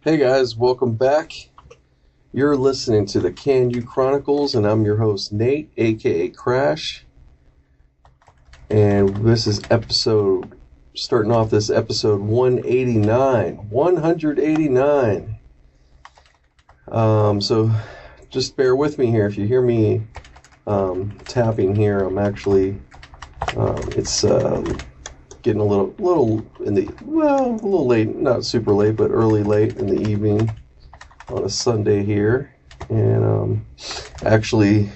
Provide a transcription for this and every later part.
Hey guys, welcome back. You're listening to the Can You Chronicles, and I'm your host Nate, aka Crash. And this is starting off this episode 189. 189. So just bear with me here. If you hear me tapping here, I'm actually, it's getting a little late, not super late, but late in the evening on a Sunday here, and actually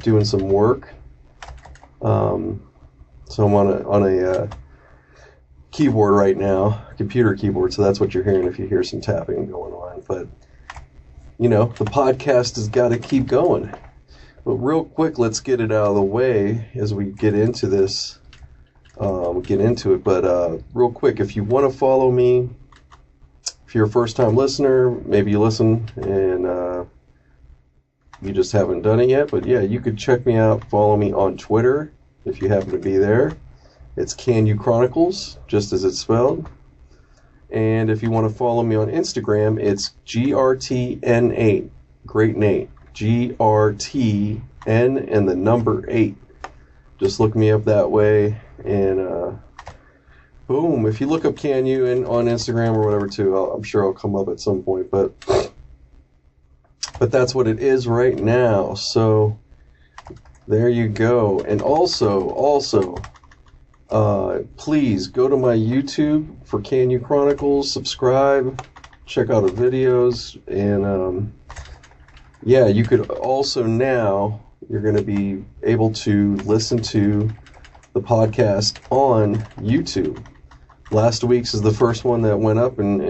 doing some work. So I'm on a keyboard right now, computer keyboard. So that's what you're hearing if you hear some tapping going on. But the podcast has got to keep going. But real quick, let's get it out of the way as we get into this. But real quick, if you want to follow me, if you're a first-time listener, maybe you listen and you just haven't done it yet, but yeah, you could check me out, follow me on Twitter if you happen to be there. It's Can You Chronicles, just as it's spelled. And if you want to follow me on Instagram, it's GRTN8, Great Nate, GRTN and the number 8. Just look me up that way, and boom. If you look up Can You on Instagram or whatever too, I'm sure I'll come up at some point. But that's what it is right now. So there you go. And also, please go to my YouTube for Can You Chronicles. Subscribe, check out the videos, and yeah, you could also now. You're going to be able to listen to the podcast on YouTube. Last week's is the first one that went up in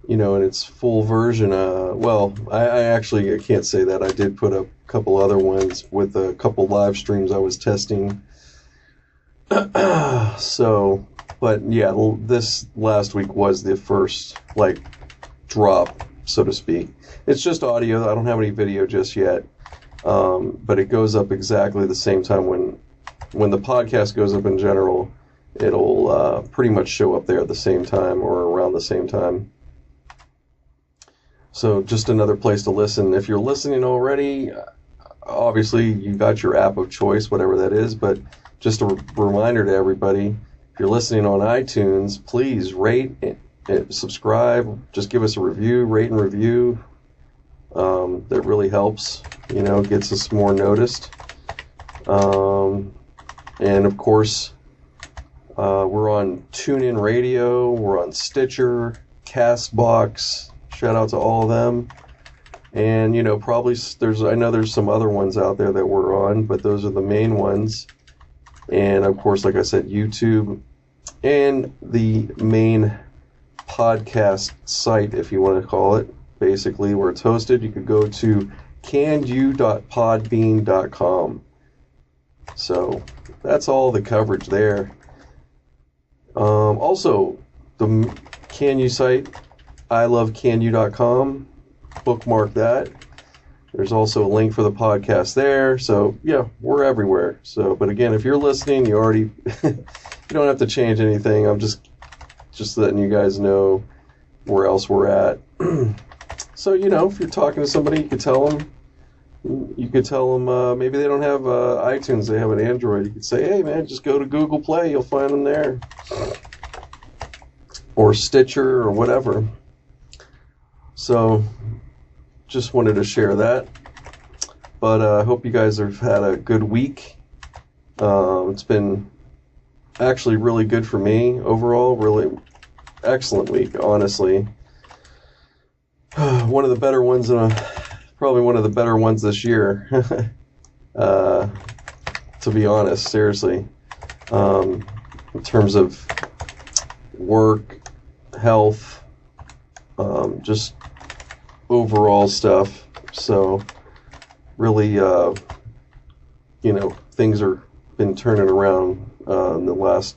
its full version. I can't say that. I did put up a couple other ones with a couple live streams I was testing. So, but yeah, this last week was the first, drop, so to speak. It's just audio. I don't have any video just yet. But it goes up exactly the same time when the podcast goes up in general. It'll pretty much show up there at the same time or around the same time. So just another place to listen. If you're listening already, obviously you got your app of choice, whatever that is. But just a reminder to everybody, if you're listening on iTunes, please rate and subscribe. Just give us a review, rate and review. That really helps, gets us more noticed. And of course, we're on TuneIn Radio, we're on Stitcher, Castbox. Shout out to all of them. And probably I know there's some other ones out there that we're on, but those are the main ones. And of course, like I said, YouTube and the main podcast site, if you want to call it. Basically, where it's hosted, you could go to canu.podbean.com. So that's all the coverage there. Also, the Can You site, ilovecanu.com. Bookmark that. There's also a link for the podcast there. So yeah, we're everywhere. So, but again, if you're listening, you already you don't have to change anything. I'm just letting you guys know where else we're at. So, if you're talking to somebody, you could tell them, maybe they don't have iTunes, they have an Android. You could say, hey, man, just go to Google Play. You'll find them there. Or Stitcher or whatever. So, just wanted to share that. But I hope you guys have had a good week. It's been actually really good for me overall. Really excellent week, honestly. One of the better ones, probably one of the better ones this year. To be honest, seriously. in terms of work, health, just overall stuff. So really, things are been turning around in the last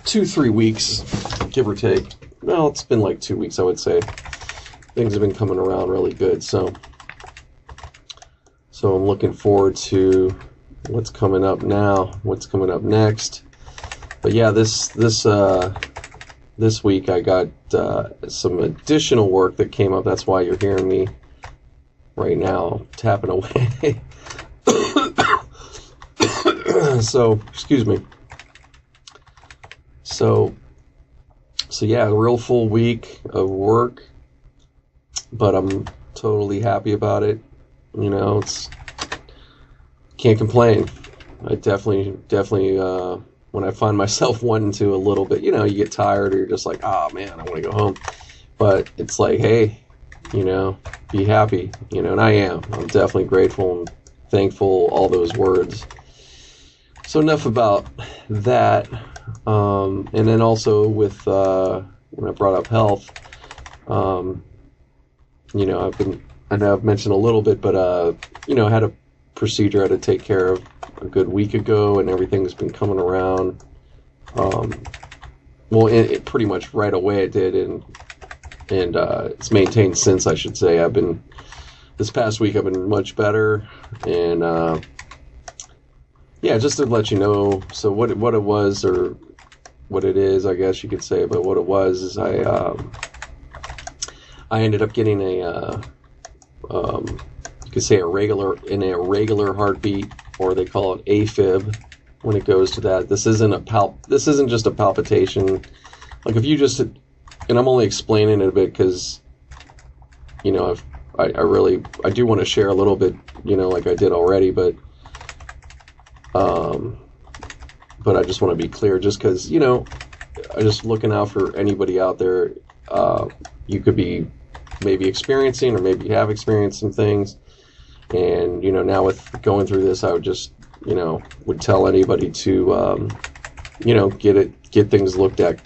2-3 weeks, give or take. Well, it's been like 2 weeks, I would say. Things have been coming around really good. So I'm looking forward to what's coming up now, what's coming up next. But yeah, this week I got some additional work that came up. That's why you're hearing me right now tapping away. So, excuse me. So yeah, a real full week of work, but I'm totally happy about it. It's can't complain. I definitely when I find myself wanting to a little bit, you get tired or you're just like, oh man, I want to go home. But it's like, hey, be happy, and I am. I'm definitely grateful and thankful, all those words. So enough about that. And then also with, when I brought up health, I know I've mentioned a little bit, but, I had a procedure I had to take care of a good week ago, and everything's been coming around. It pretty much right away it did, and it's maintained since, I should say. This past week I've been much better, and, yeah, just to let you know, so what it was, or what it is, I guess you could say, but what it was is I ended up getting you could say a regular heartbeat, or they call it AFib when it goes to that. This isn't just a palpitation. Like if you just, and I'm only explaining it a bit because, I do want to share a little bit, like I did already, but I just want to be clear, just because, I'm just looking out for anybody out there. You could be maybe experiencing, or maybe you have experienced some things. And, now with going through this, I would just, would tell anybody to, get things looked at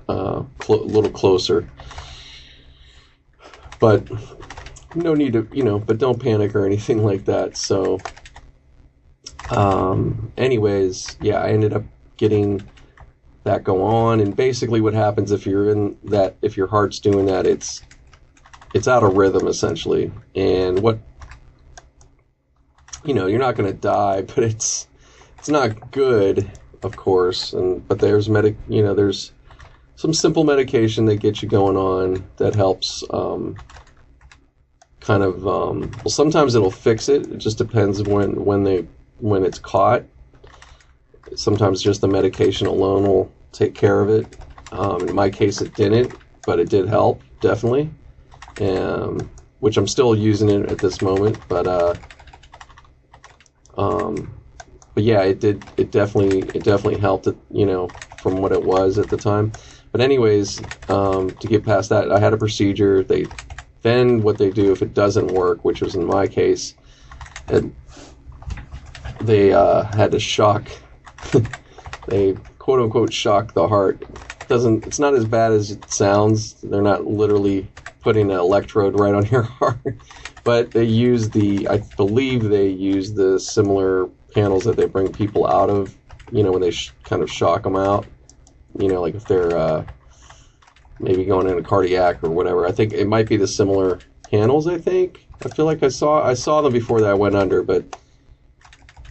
a little closer. But no need to, but don't panic or anything like that. So, anyways, yeah, I ended up getting that go on. And basically what happens if your heart's doing that, it's out of rhythm essentially. And you're not going to die, but it's not good, of course. But there's there's some simple medication that gets you going on that helps, sometimes it'll fix it. It just depends when it's caught. Sometimes just the medication alone will take care of it. In my case, it didn't, but it did help, definitely. Which I'm still using it at this moment, but yeah, it did. It definitely helped it, from what it was at the time. But anyways, to get past that, I had a procedure. Then what they do if it doesn't work, which was in my case, they had to shock. They quote unquote shock the heart. It's not as bad as it sounds. They're not literally putting an electrode right on your heart, but I believe they use the similar panels that they bring people out of, when they kind of shock them out, like if they're maybe going into cardiac or whatever. I think it might be the similar panels. I feel like I saw them before that I went under, but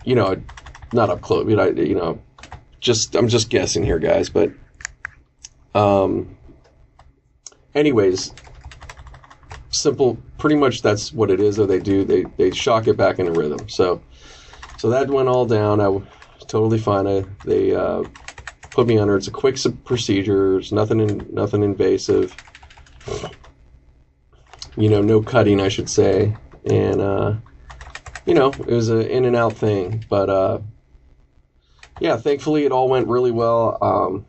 not up close. I'm just guessing here, guys. But anyways, simple. Pretty much that's what it is. That they do. They shock it back into rhythm. So that went all down. I was totally fine. They put me under. It's a quick procedure. It's nothing invasive. No cutting, I should say. And it was an in and out thing. But yeah, thankfully it all went really well.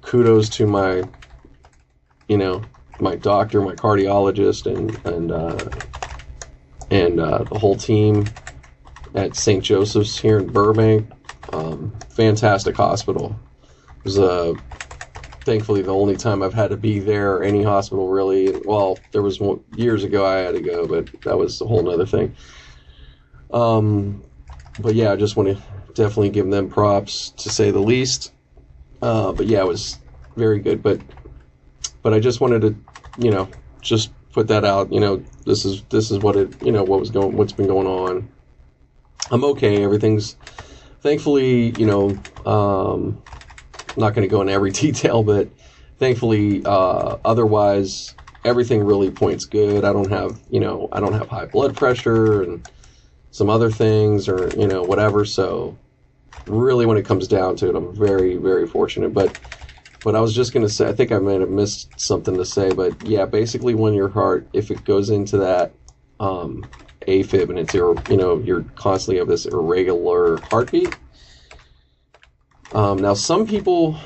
Kudos to my doctor, my cardiologist, and the whole team at St. Joseph's here in Burbank. Fantastic hospital. It was thankfully the only time I've had to be there, any hospital really. Well, there was one years ago I had to go, but that was a whole nother thing. But yeah, I just want to definitely give them props, to say the least. But yeah, it was very good. But I just wanted to, just put that out. This is what what's been going on. I'm okay. Everything's thankfully, I'm not going to go into every detail, but thankfully, otherwise, everything really points good. I don't have high blood pressure and some other things or, whatever. So really when it comes down to it, I'm very, very fortunate. But I was just going to say, I think I might have missed something to say, but yeah, basically when your heart, if it goes into that, AFib and it's, you're constantly have this irregular heartbeat. Now some people,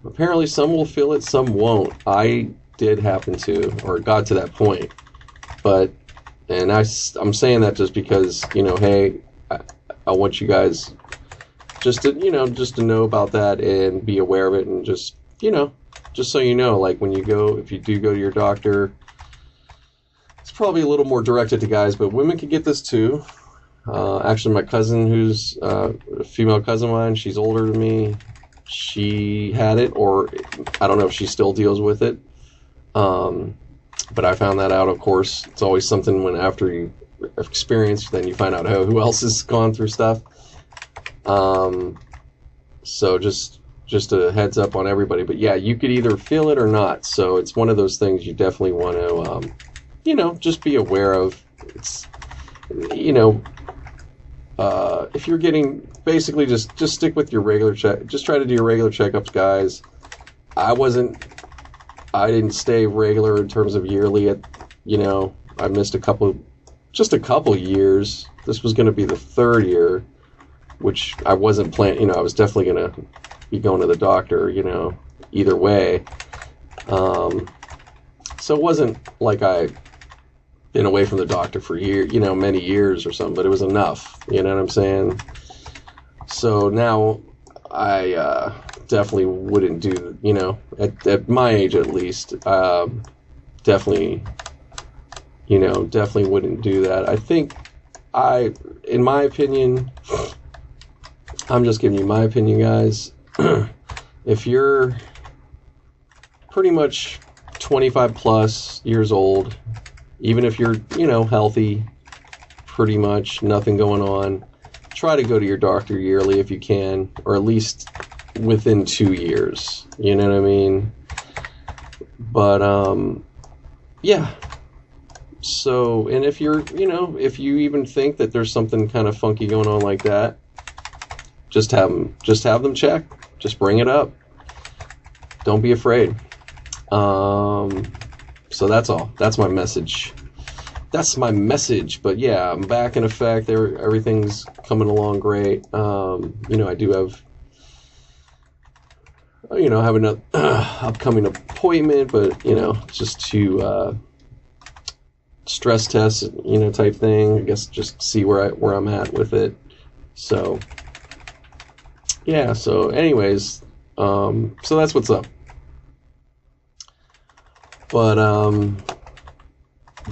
apparently some will feel it, some won't. I did happen to, or got to that point, and I'm saying that just because, hey, I want you guys just to know about that and be aware of it, and just so you know, like if you do go to your doctor, it's probably a little more directed to guys, but women can get this too. Actually, my cousin, who's a female cousin of mine, she's older than me. She had it, or I don't know if she still deals with it. But I found that out, of course. It's always something when after you experience, then you find out who else has gone through stuff. So just a heads up on everybody. But yeah, you could either feel it or not. So it's one of those things you definitely want to, just be aware of. It's, if you're getting, basically just stick with your regular check. Just try to do your regular checkups, guys. I didn't stay regular in terms of yearly. I missed a couple years. This was going to be the third year, which I wasn't planning. I was definitely going to be going to the doctor, either way. So it wasn't like I been away from the doctor for many years or something, but it was enough, you know what I'm saying? So now I definitely wouldn't do, at my age at least, definitely wouldn't do that. I think in my opinion, I'm just giving you my opinion, guys. If you're pretty much 25 plus years old, even if you're, healthy, pretty much nothing going on, try to go to your doctor yearly if you can, or at least within 2 years. You know what I mean? But, yeah. So, and if you're, if you even think that there's something kind of funky going on like that, just have them check. Just bring it up. Don't be afraid. So that's all. That's my message. But yeah, I'm back in effect. Everything's coming along great. I do have, have an upcoming appointment, but, just to stress test, type thing. I guess just see where I'm at with it. So, yeah. So anyways, so that's what's up. But,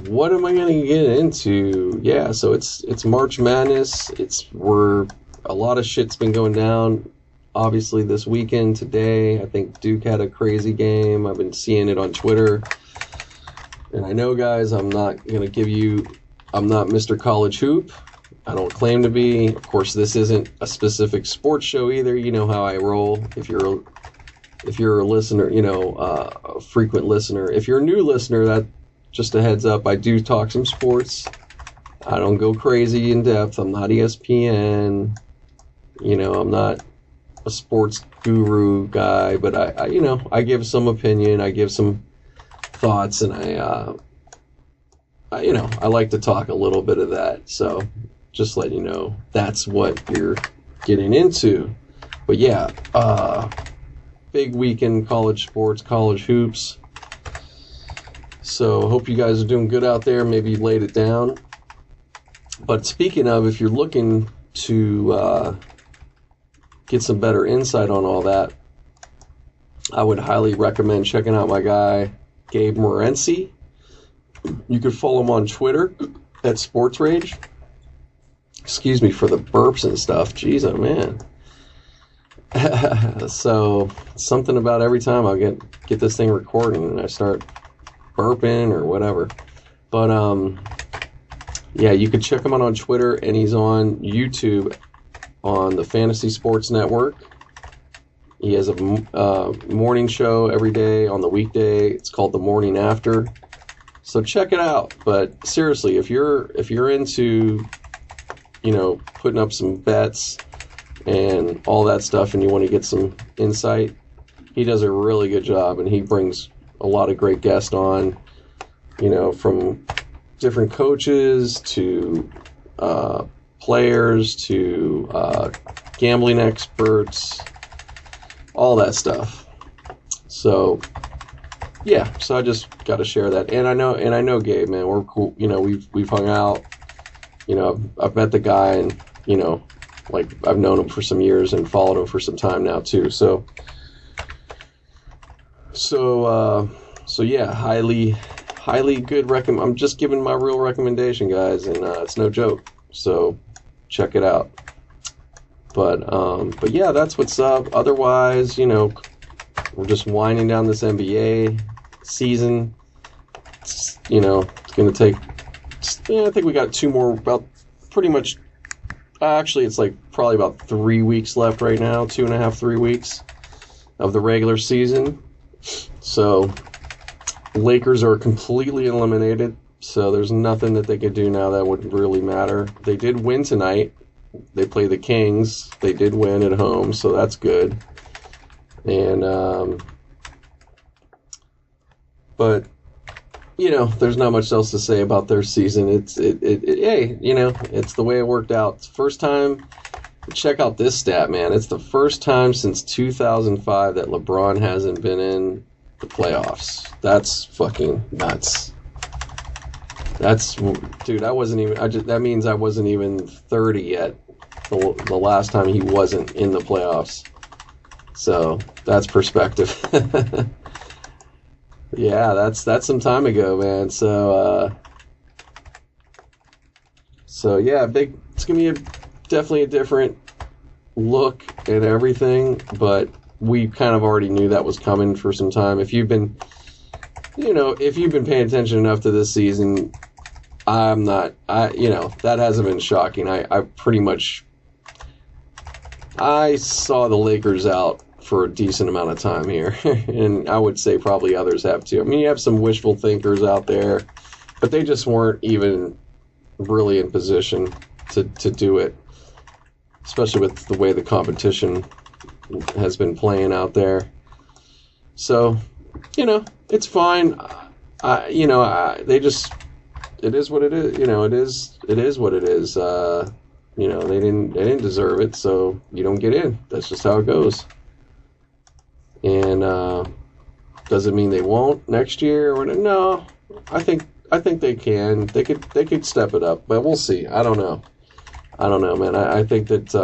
what am I going to get into? Yeah, so it's March Madness. A lot of shit's been going down. Obviously this weekend, today, I think Duke had a crazy game. I've been seeing it on Twitter. And I know, guys, I'm not Mr. College Hoop. I don't claim to be. Of course, this isn't a specific sports show either. You know how I roll. If you're a listener, a frequent listener. If you're a new listener, that just a heads up, I do talk some sports. I don't go crazy in depth. I'm not ESPN. I'm not a sports guru guy, but I give some opinion. I give some thoughts, and I like to talk a little bit of that. So just let you know that's what you're getting into. But yeah, big weekend, college sports, college hoops. So hope you guys are doing good out there. Maybe you laid it down. But speaking of, if you're looking to get some better insight on all that, I would highly recommend checking out my guy, Gabe Morency. You could follow him on Twitter at Sports Rage. Excuse me for the burps and stuff. Jeez, oh man. So something about every time I'll get this thing recording and I start burping or whatever. But yeah, you could check him out on Twitter, and he's on YouTube on the Fantasy Sports Network. He has a morning show every day on the weekday. It's called The Morning After. So check it out. But seriously, if you're into, putting up some bets and all that stuff, and you want to get some insight, he does a really good job, and he brings a lot of great guests on, from different coaches to players to gambling experts, all that stuff. So yeah, so I just got to share that. And I know Gabe, man, we're cool. We've hung out. I've met the guy, and I've known him for some years and followed him for some time now too. So yeah, highly good I'm just giving my real recommendation, guys, and it's no joke. So check it out. But yeah, that's what's up. Otherwise, we're just winding down this NBA season. It's going to take, I think we got 2 more, about pretty much, actually it's probably about 3 weeks left right now, 2.5, 3 weeks of the regular season. So Lakers are completely eliminated, so there's nothing that they could do now that would really matter. They did win tonight. They play the Kings. They did win at home, so that's good. And but there's not much else to say about their season. It's the way it worked out. First time. Check out this stat, man. It's the first time since 2005 that LeBron hasn't been in the playoffs. That's fucking nuts. Dude, that means I wasn't even 30 yet the last time he wasn't in the playoffs. So that's perspective. Yeah, that's some time ago, man. So yeah, it's gonna be definitely a different look and everything, but we kind of already knew that was coming for some time. If you've been paying attention enough to this season, that hasn't been shocking. I saw the Lakers out for a decent amount of time here, and I would say probably others have too. I mean, you have some wishful thinkers out there, but they just weren't even really in position to do it, especially with the way the competition has been playing out there. So, it's fine. It is what it is. It is what it is. They didn't deserve it, so you don't get in. That's just how it goes. And does it mean they won't next year? No, I think they can. They could step it up, but we'll see. I don't know, man. I think that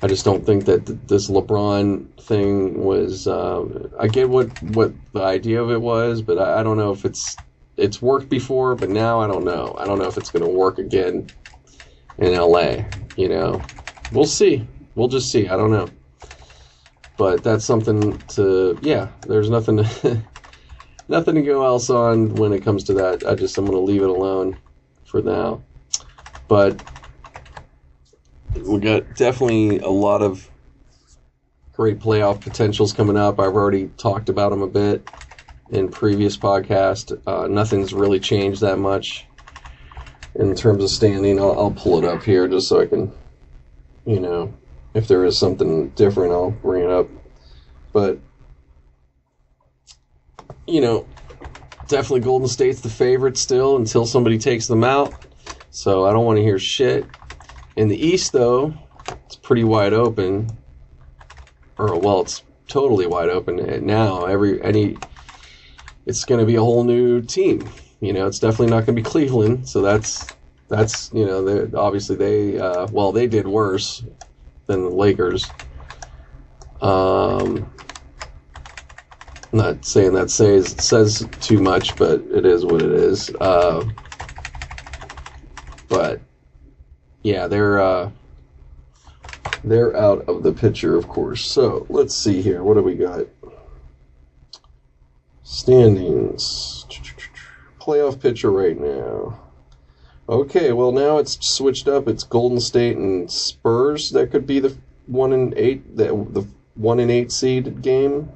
I just don't think that this LeBron thing was. I get what the idea of it was, but I don't know if it's worked before. But now I don't know. I don't know if it's going to work again in LA. We'll see. We'll just see. I don't know. But that's something to. Yeah, there's nothing to go else on when it comes to that. I'm going to leave it alone for now. But we got definitely a lot of great playoff potentials coming up. I've already talked about them a bit in previous podcast. Nothing's really changed that much in terms of standing. I'll pull it up here just so I can, if there is something different, I'll bring it up. But, definitely Golden State's the favorite still until somebody takes them out. So I don't want to hear shit. In the East, though, it's pretty wide open. It's totally wide open now. It's going to be a whole new team. It's definitely not going to be Cleveland. So that's obviously they did worse than the Lakers. Not saying that says too much, but it is what it is. But yeah, they're out of the picture, of course. So let's see here. What do we got? Standings. Playoff picture right now. Okay, well now it's switched up. It's Golden State and Spurs. That could be the 1-8, the 1-8 seed game.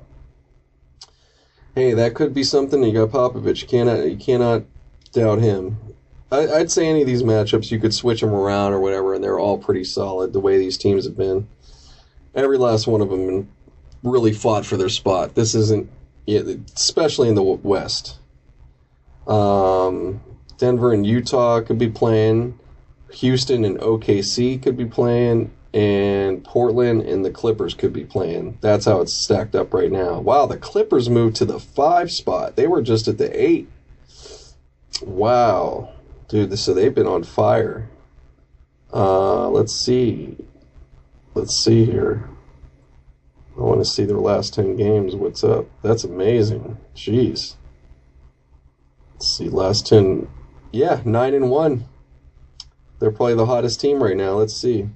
Hey, that could be something. You got Popovich. You cannot doubt him. I'd say any of these matchups, you could switch them around or whatever, and they're all pretty solid the way these teams have been. Every last one of them really fought for their spot. This isn't, especially in the West. Denver and Utah could be playing. Houston and OKC could be playing. And Portland and the Clippers could be playing. That's how it's stacked up right now. Wow, the Clippers moved to the 5 spot. They were just at the 8. Wow. Dude, so they've been on fire. Let's see. Let's see here. I want to see their last 10 games. What's up? That's amazing. Jeez. Let's see, last 10. Yeah, 9-1. They're probably the hottest team right now. Let's see.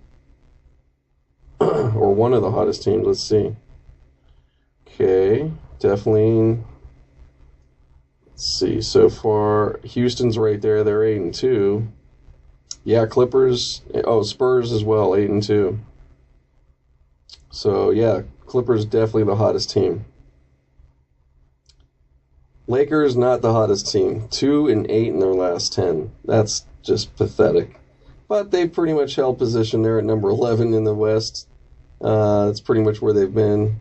Or one of the hottest teams. Let's see. Okay, definitely. Let's see. So far, Houston's right there. They're 8-2. Yeah, Clippers. Oh, Spurs as well. 8-2. So yeah, Clippers definitely the hottest team. Lakers not the hottest team. 2-8 in their last 10. That's just pathetic. But they pretty much held position there at number 11 in the West. That's pretty much where they've been.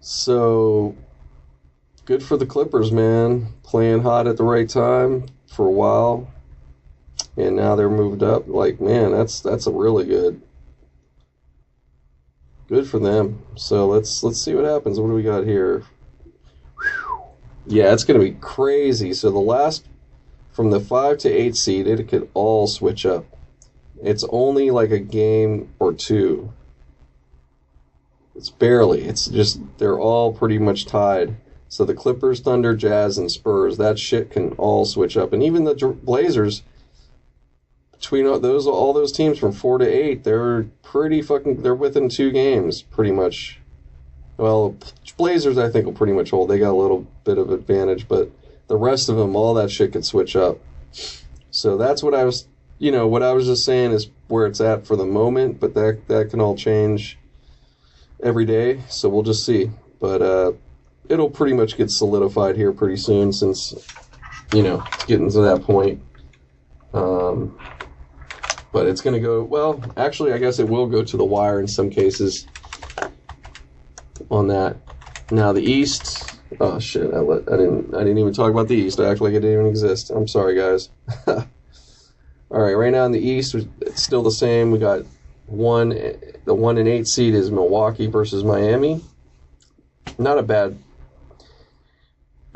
So, good for the Clippers, man. Playing hot at the right time for a while. And now they're moved up. Like, man, that's a really good. Good for them. So, let's see what happens. What do we got here? Whew. Yeah, it's going to be crazy. So, the last, from the 5 to 8 seed, it could all switch up. It's only like a game or two. It's barely. It's just, they're all pretty much tied. So the Clippers, Thunder, Jazz, and Spurs, that shit can all switch up. And even the Blazers, between all those teams from 4 to 8, they're they're within 2 games, pretty much. Well, Blazers, I think, will pretty much hold. They got a little bit of advantage, but the rest of them, all that shit could switch up. So that's what I was... what I was just saying is where it's at for the moment, but that can all change every day, so we'll just see. But it'll pretty much get solidified here pretty soon since, it's getting to that point. But it's going to go, well, actually, I guess it will go to the wire in some cases on that. Now, the East, oh, shit, I didn't even talk about the East. I act like it didn't even exist. I'm sorry, guys. All right, right now in the East, it's still the same. We got the 1-8 seed is Milwaukee versus Miami. Not a bad.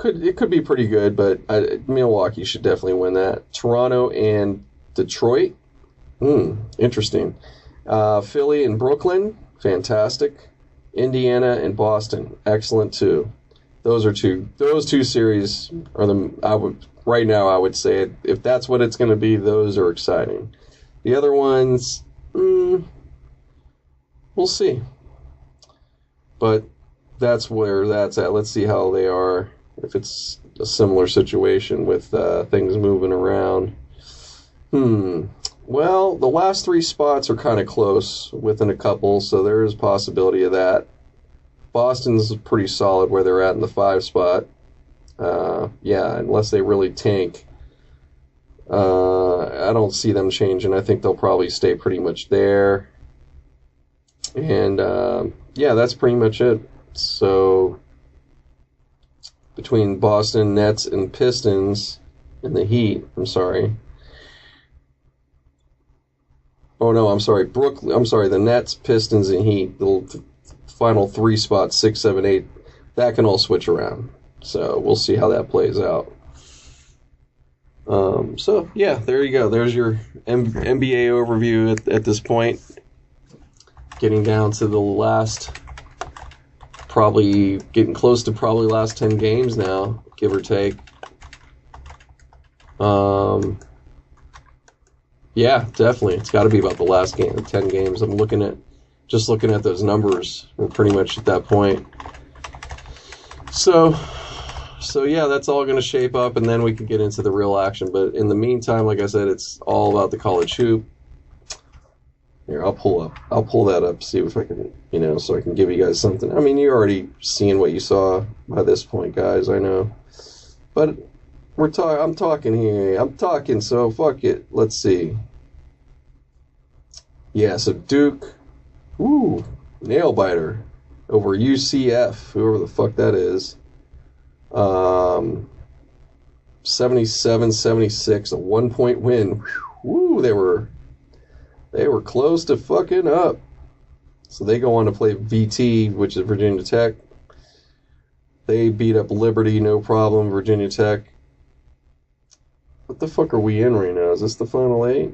It could be pretty good, but Milwaukee should definitely win that. Toronto and Detroit. Interesting. Philly and Brooklyn, fantastic. Indiana and Boston, excellent too. Those two series are right now, I would say, if that's what it's going to be, those are exciting. The other ones, we'll see. But that's where that's at. Let's see how they are, if it's a similar situation with things moving around. Well, the last 3 spots are kind of close within a couple, so there is a possibility of that. Boston's pretty solid where they're at in the 5 spot. Yeah, unless they really tank. I don't see them changing. I think they'll probably stay pretty much there. And, yeah, that's pretty much it. So, between Boston, Nets, and Pistons, and the Heat, the Nets, Pistons, and Heat, the final 3 spots, 6, 7, 8, that can all switch around. So we'll see how that plays out. So yeah, there you go. There's your NBA overview at this point. getting down to the last, probably getting close to probably last 10 games now, give or take. Yeah, definitely. It's got to be about the last 10 games. I'm looking at those numbers. We're pretty much at that point. So yeah, that's all going to shape up, and then we can get into the real action. But in the meantime, like I said, it's all about the college hoop. Here, I'll pull that up, see if I can, so I can give you guys something. I mean, you're already seeing what you saw by this point, guys, I know. But I'm talking here. So fuck it. Let's see. Yeah, so Duke, nail biter over UCF, whoever the fuck that is. 77-76, a 1-point win. Woo, they were close to fucking up. So they go on to play VT, which is Virginia Tech. They beat up Liberty, no problem. Virginia Tech. What the fuck are we in right now? Is this the final 8?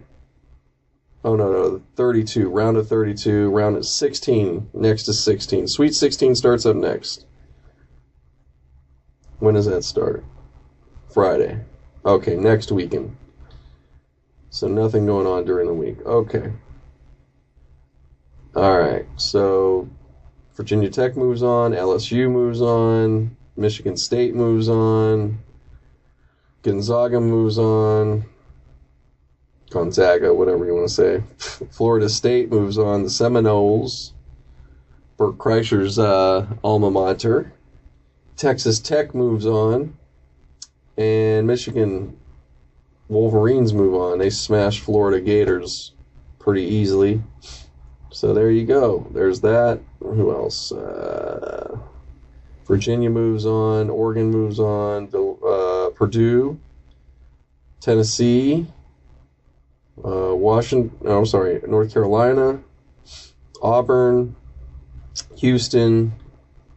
Oh, no, 32. Round of 32. Round of 16. Next to 16. Sweet 16 starts up next. When does that start? Friday. Okay, next weekend. So nothing going on during the week. Okay. Alright, so Virginia Tech moves on. LSU moves on. Michigan State moves on. Gonzaga moves on. Gonzaga, whatever you want to say. Florida State moves on. The Seminoles. Bert Kreischer's alma mater. Texas Tech moves on. And Michigan Wolverines move on. They smashed Florida Gators pretty easily. So there you go. There's that. Who else? Virginia moves on. Oregon moves on. Purdue. Tennessee. North Carolina. Auburn. Houston.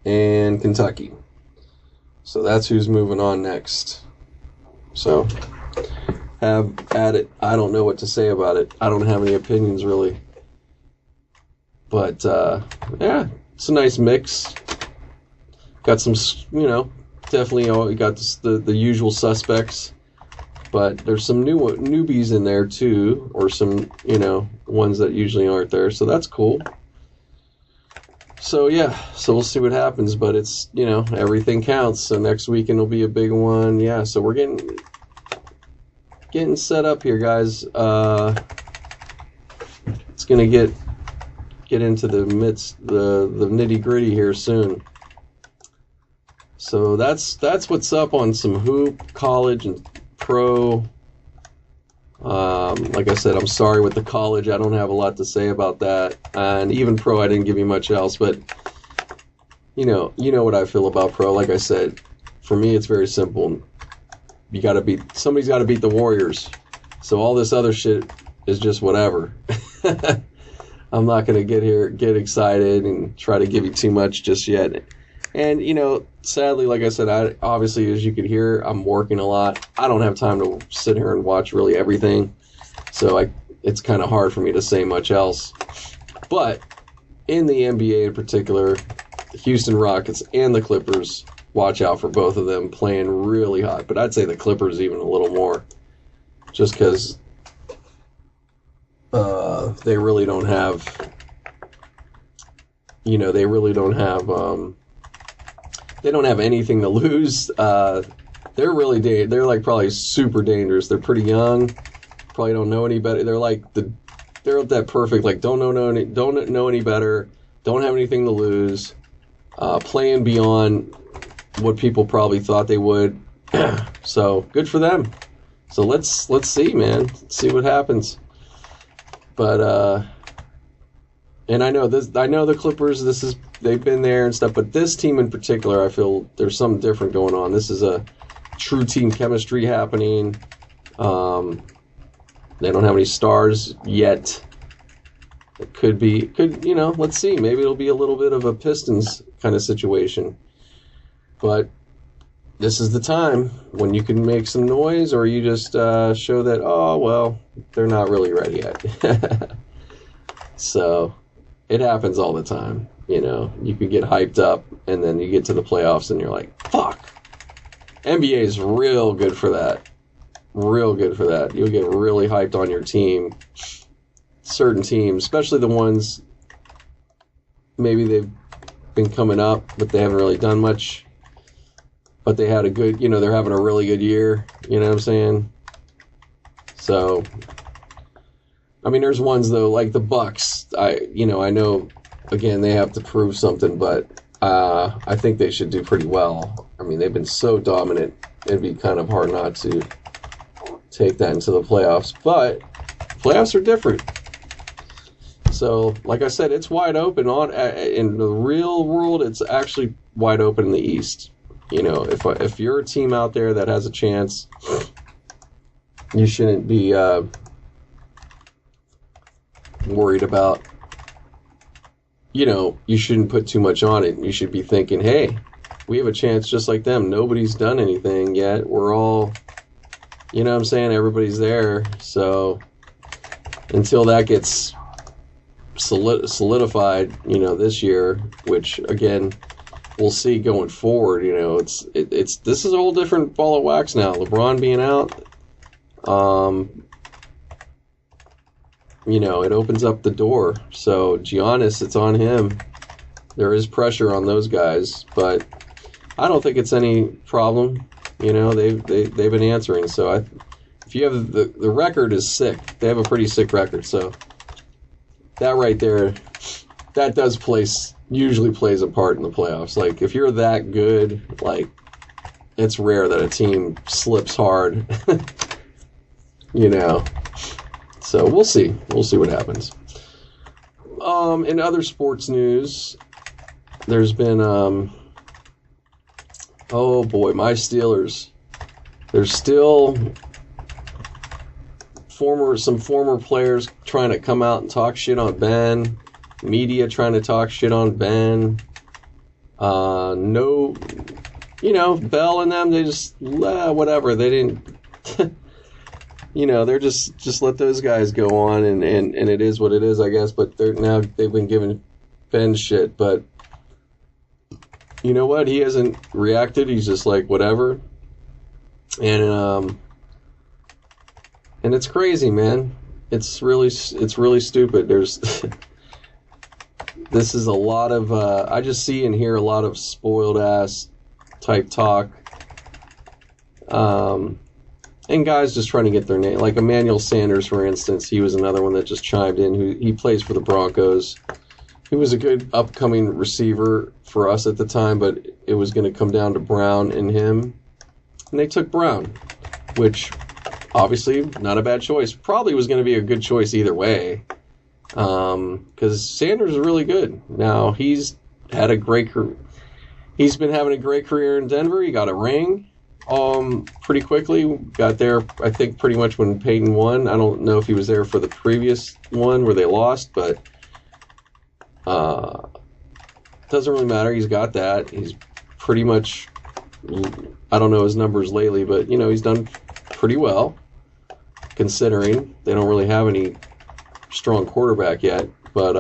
And Kentucky. So that's who's moving on next. So have at it. I don't know what to say about it. I don't have any opinions really. But yeah, it's a nice mix. Got some, definitely got the usual suspects. But there's some newbies in there too, or some, ones that usually aren't there. So that's cool. So yeah, so we'll see what happens, but it's, everything counts. So next weekend will be a big one. Yeah, so we're getting set up here, guys. It's gonna get into the nitty gritty here soon. So that's what's up on some hoop, college, and pro. Like I said, I'm sorry with the college. I don't have a lot to say about that. And even pro, I didn't give you much else. But, you know what I feel about pro. Like I said, for me, it's very simple. Somebody's got to beat the Warriors. So all this other shit is just whatever. I'm not going to get excited and try to give you too much just yet. And, sadly, like I said, obviously, as you could hear, I'm working a lot. I don't have time to sit here and watch really everything. So it's kind of hard for me to say much else. But in the NBA in particular, the Houston Rockets and the Clippers, watch out for both of them playing really hot. But I'd say the Clippers even a little more. Just because they really don't have, they don't have anything to lose. They're like probably super dangerous. They're pretty young, probably don't know any better. They're like they're that perfect, like don't know any better, don't have anything to lose, playing beyond what people probably thought they would. So good for them. So let's see, man. Let's see what happens. But and I know the Clippers, they've been there and stuff, but this team in particular, I feel there's something different going on. This is a true team chemistry happening. They don't have any stars yet. It could, let's see. Maybe it'll be a little bit of a Pistons kind of situation. But this is the time when you can make some noise, or you just show that, they're not really ready yet. So it happens all the time. You know, you could get hyped up, and then you get to the playoffs, and you're like, fuck. NBA is real good for that. Real good for that. You'll get really hyped on your team. Certain teams, especially the ones maybe they've been coming up, but they haven't really done much. But they had a good, you know, they're having a really good year. You know what I'm saying? So, I mean, there's ones though, like the Bucks. I know, again, they have to prove something, but I think they should do pretty well. I mean, they've been so dominant. It'd be kind of hard not to take that into the playoffs. But playoffs are different. So, like I said, it's wide open. In the real world, it's actually wide open in the East. You know, if you're a team out there that has a chance, you shouldn't be worried about, you know, you shouldn't put too much on it. You should be thinking, hey, we have a chance just like them. Nobody's done anything yet. We're all, you know what I'm saying? Everybody's there. So until that gets solidified, you know, this year, which again, we'll see going forward. You know, this is a whole different ball of wax now. LeBron being out, you know, it opens up the door. So Giannis, it's on him. There is pressure on those guys, but I don't think it's any problem. You know, they've been answering. So if you have the record is sick. They have a pretty sick record. So that right there, that usually plays a part in the playoffs. Like if you're that good, like it's rare that a team slips hard. You know. So we'll see. We'll see what happens. In other sports news, there's been oh boy, my Steelers. There's still some former players trying to come out and talk shit on Ben. Media trying to talk shit on Ben. No, you know, Bell and them, they just whatever. They didn't. You know, they're just let those guys go on, and it is what it is, I guess. But they've been giving Ben shit. But you know what? He hasn't reacted. He's just like whatever. And it's crazy, man. It's really stupid. This is a lot of I just see and hear a lot of spoiled ass type talk. And guys just trying to get their name. Like Emmanuel Sanders, for instance, he was another one that just chimed in. He plays for the Broncos. He was a good upcoming receiver for us at the time, but it was going to come down to Brown and him. And they took Brown, which obviously not a bad choice. Probably was going to be a good choice either way, because Sanders is really good. Now, he's had a great career. He's been having a great career in Denver. He got a ring. Pretty quickly. Got there, I think, pretty much when Peyton won. I don't know if he was there for the previous one where they lost, but doesn't really matter. He's got that. He's pretty much, I don't know his numbers lately, but, you know, he's done pretty well, considering they don't really have any strong quarterback yet. But,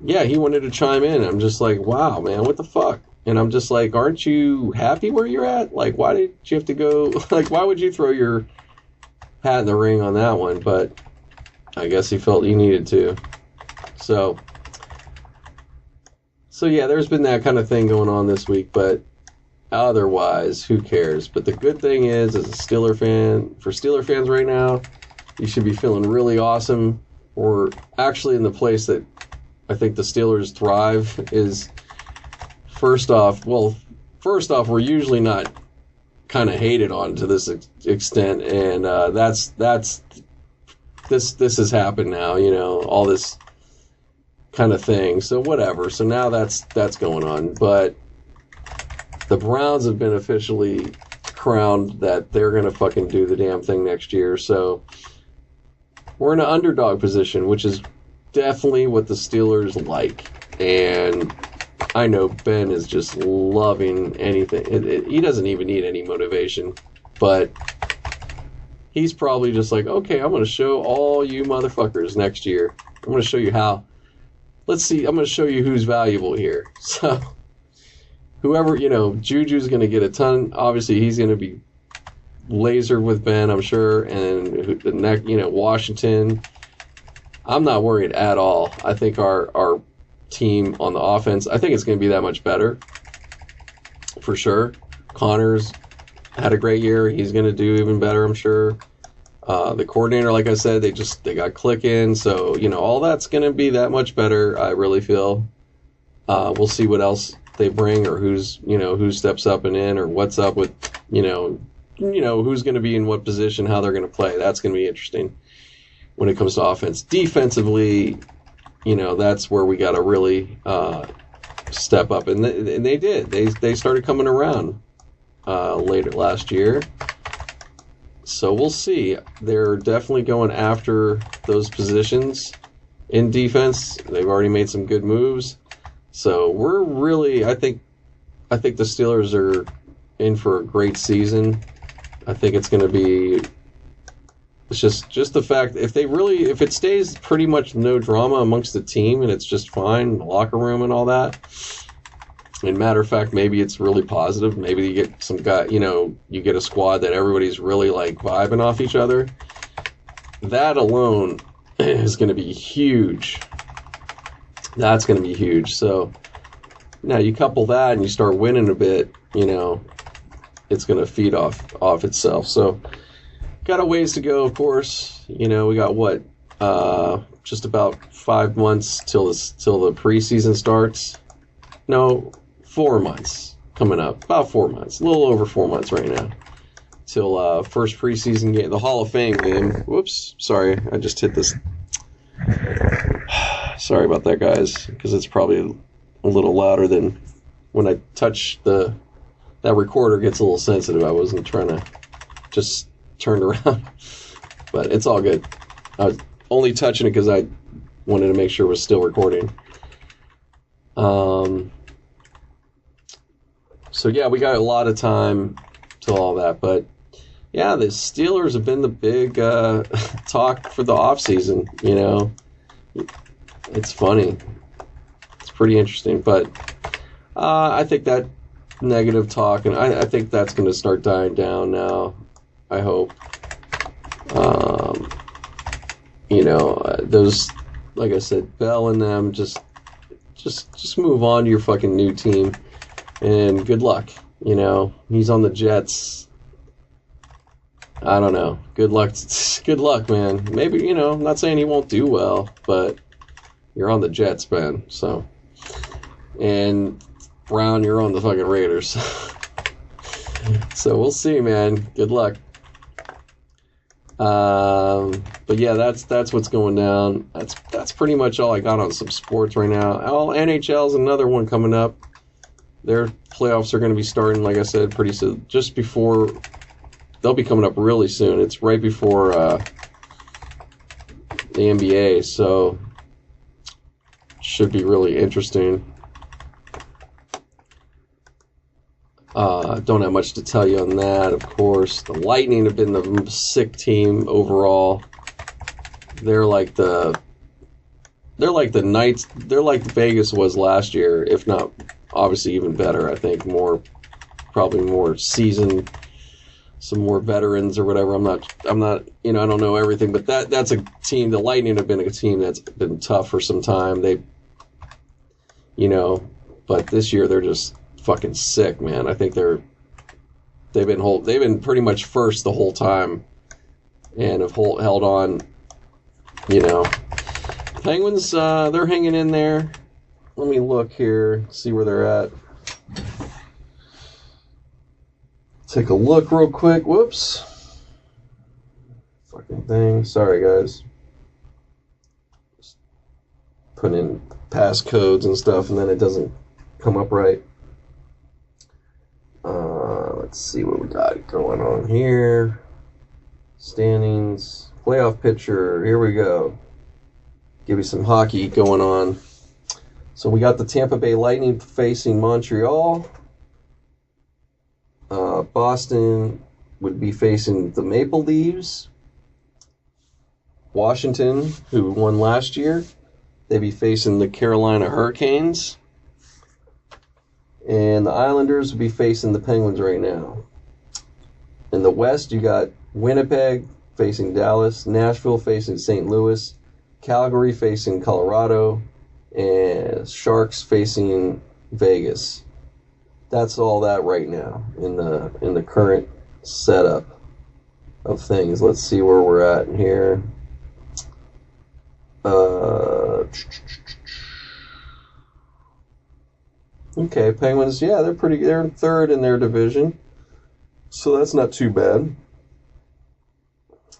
yeah, he wanted to chime in. I'm just like, wow, man, what the fuck? And I'm just like, aren't you happy where you're at? Like, why did you have to go? Like, why would you throw your hat in the ring on that one? But I guess he felt he needed to. So yeah, there's been that kind of thing going on this week. But otherwise, who cares? But the good thing is, as a Steeler fan, for Steeler fans right now, you should be feeling really awesome. Or actually in the place that I think the Steelers thrive is... First off, we're usually not kind of hated on to this extent, and this has happened now, you know, all this kind of thing. So whatever. So now that's going on, but the Browns have been officially crowned that they're gonna fucking do the damn thing next year. So we're in an underdog position, which is definitely what the Steelers like, and I know Ben is just loving anything. He doesn't even need any motivation, but he's probably just like, okay, I'm going to show all you motherfuckers next year I'm going to show you how. Let's see. I'm going to show you who's valuable here. So, whoever, Juju's going to get a ton. Obviously, he's going to be lasered with Ben, I'm sure. And the next, Washington. I'm not worried at all. I think our team on the offense, I think it's going to be that much better. For sure. Connor's had a great year. He's going to do even better, I'm sure. The coordinator, like I said, they got clicking. So, all that's going to be that much better, I really feel. We'll see what else they bring or who steps up and in or what's up with, who's going to be in what position, how they're going to play. That's going to be interesting when it comes to offense. Defensively, that's where we got to really step up. And they did. They started coming around later last year. So we'll see. They're definitely going after those positions in defense. They've already made some good moves. So we're really, I think the Steelers are in for a great season. I think it's going to be, it's just the fact, if it stays pretty much no drama amongst the team and it's just fine, the locker room and all that. And matter of fact, maybe it's really positive. Maybe you get some guy, you get a squad that everybody's really like vibing off each other. That alone is going to be huge. That's going to be huge. So now you couple that and you start winning a bit, it's going to feed off itself. So got a ways to go, of course. We got what, just about 5 months till the preseason starts. No. 4 months coming up. About 4 months. A little over 4 months right now. Till first preseason game. The Hall of Fame game. Whoops. Sorry. I just hit this. Sorry about that, guys. Because it's probably a little louder than when I touch that recorder gets a little sensitive. I wasn't trying to just turn around. But it's all good. I was only touching it because I wanted to make sure it was still recording. So, yeah, we got a lot of time to all that. But, yeah, the Steelers have been the big talk for the offseason, It's funny. It's pretty interesting. But I think that negative talk, and I think that's going to start dying down now, I hope. Those, like I said, Bell and them, just move on to your fucking new team. And good luck, He's on the Jets. I don't know. Good luck. Good luck, man. Maybe, I'm not saying he won't do well, but you're on the Jets, man. So, and Brown, you're on the fucking Raiders. So we'll see, man. Good luck. But yeah, that's what's going down. That's pretty much all I got on some sports right now. NHL's another one coming up. Their playoffs are going to be starting, like I said, pretty soon. Just before, they'll be coming up really soon. It's right before the NBA, so should be really interesting. Don't have much to tell you on that, of course. The Lightning have been the sick team overall. They're like the Knights. They're like Vegas was last year, if not obviously even better. I think probably more seasoned, some more veterans or whatever. I'm not. I don't know everything, but that's a team. The Lightning have been a team that's been tough for some time. But this year they're just fucking sick, man. I think they've been pretty much first the whole time, and have held on. Penguins, they're hanging in there. Let me look here, see where they're at. Take a look real quick. Whoops. Fucking thing. Sorry, guys. Just put in passcodes and stuff, and then it doesn't come up right. Let's see what we got going on here. Standings. Playoff picture. Here we go. Give you some hockey going on. So we got the Tampa Bay Lightning facing Montreal. Boston would be facing the Maple Leafs. Washington, who won last year. They'd be facing the Carolina Hurricanes. And the Islanders would be facing the Penguins right now. In the West, you got Winnipeg facing Dallas, Nashville facing St. Louis, Calgary facing Colorado, and Sharks facing Vegas. That's all that right now in the current setup of things. Let's see where we're at here. Okay, Penguins, yeah, they're third in their division. So that's not too bad.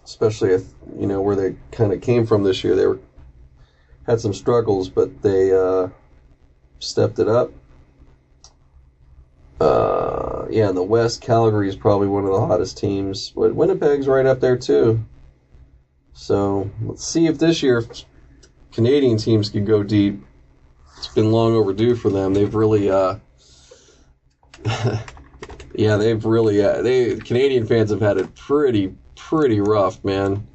Especially if, where they kind of came from this year. They had some struggles, but they stepped it up. Yeah, in the West, Calgary is probably one of the hottest teams, but Winnipeg's right up there too. So let's see if this year Canadian teams can go deep. It's been long overdue for them. They've really, Canadian fans have had it pretty rough, man.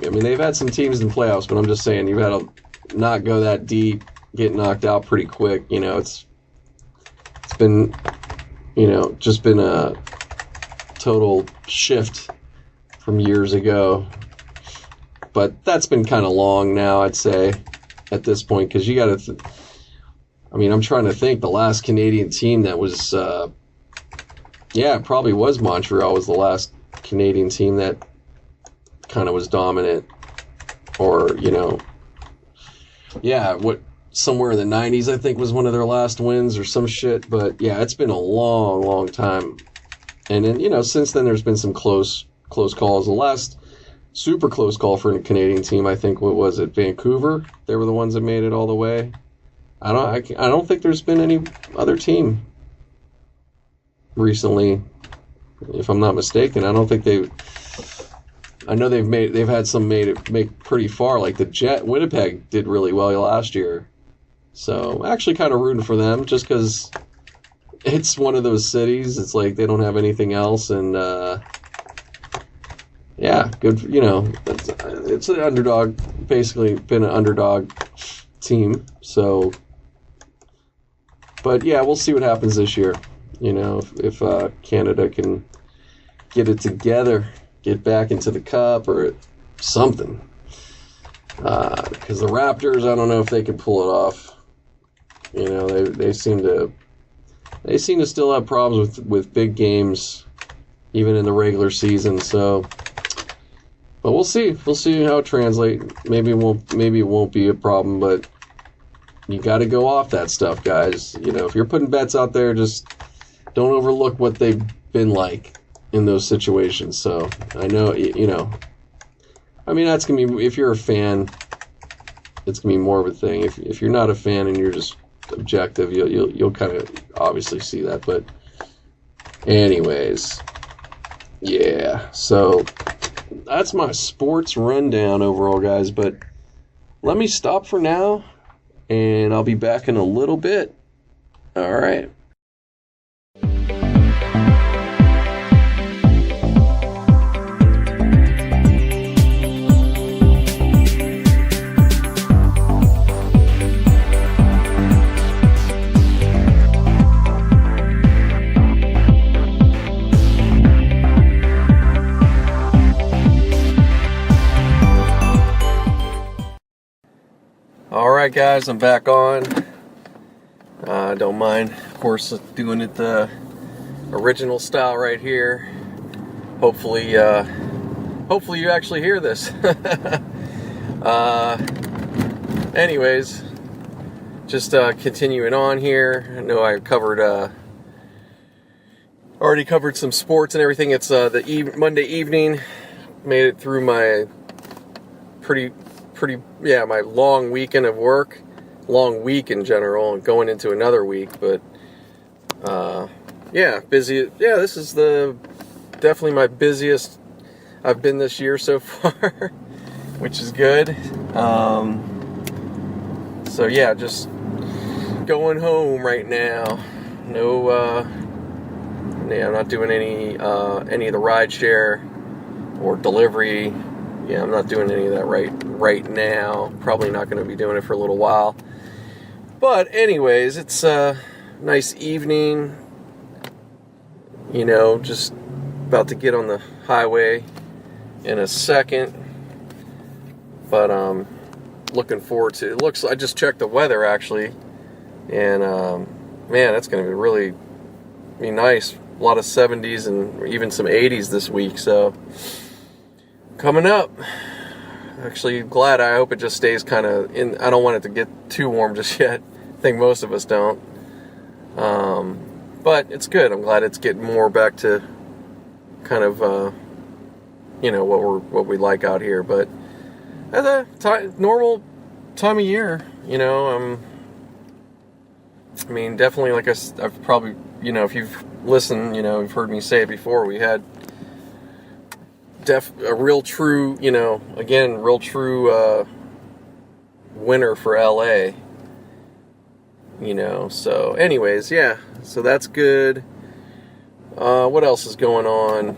They've had some teams in playoffs, but I'm just saying, you've had to not go that deep, get knocked out pretty quick. It's been, just been a total shift from years ago. But that's been kind of long now, I'd say, at this point, because you got to. I'm trying to think. The last Canadian team that was, it probably was Montreal. Was the last Canadian team that kind of was dominant, or somewhere in the 90s, I think, was one of their last wins or some shit. But yeah, it's been a long time, and then since then there's been some close calls. The last super close call for a Canadian team, I think, what was it, Vancouver? They were the ones that made it all the way. I don't think there's been any other team recently, if I'm not mistaken. I don't think I know they've had some make pretty far, like the Winnipeg did really well last year. So I'm actually kind of rooting for them, just because it's one of those cities. It's like they don't have anything else, and good. It's an underdog, basically been an underdog team. So, but yeah, we'll see what happens this year. If Canada can get it together, get back into the cup or something. Because the Raptors, I don't know if they can pull it off. They seem to still have problems with big games, even in the regular season. So, but we'll see. We'll see how it translates. Maybe it won't be a problem, but you got to go off that stuff, guys. If you're putting bets out there, just don't overlook what they've been like in those situations. So I know, that's gonna be, if you're a fan, it's gonna be more of a thing. If you're not a fan and you're just objective, you'll kind of obviously see that. But anyways, yeah. So that's my sports rundown overall, guys. But let me stop for now, and I'll be back in a little bit. All right. Alright guys, I'm back on. Don't mind, of course, doing it the original style right here. Hopefully you actually hear this. Anyways, just continuing on here. I know I already covered some sports and everything. It's the Monday evening. Made it through my my long weekend of work, long week in general, and going into another week. But busy. Yeah, this is definitely my busiest I've been this year so far, which is good. So yeah, just going home right now. I'm not doing any of the rideshare or delivery. Yeah, I'm not doing any of that right now. Probably not going to be doing it for a little while. But anyways, it's a nice evening. You know, just about to get on the highway in a second. But looking forward to it. I just checked the weather actually, and man, that's going to be really be nice. A lot of 70s and even some 80s this week. So coming up. Actually glad. I hope it just stays kind of in. I don't want it to get too warm just yet. I think most of us don't. But it's good. I'm glad it's getting more back to kind of what we like out here. But at a normal time of year, I mean, definitely, like I've probably, if you've listened, you've heard me say it before, we had a real true, real true winter for LA, so anyways, yeah, so that's good. What else is going on?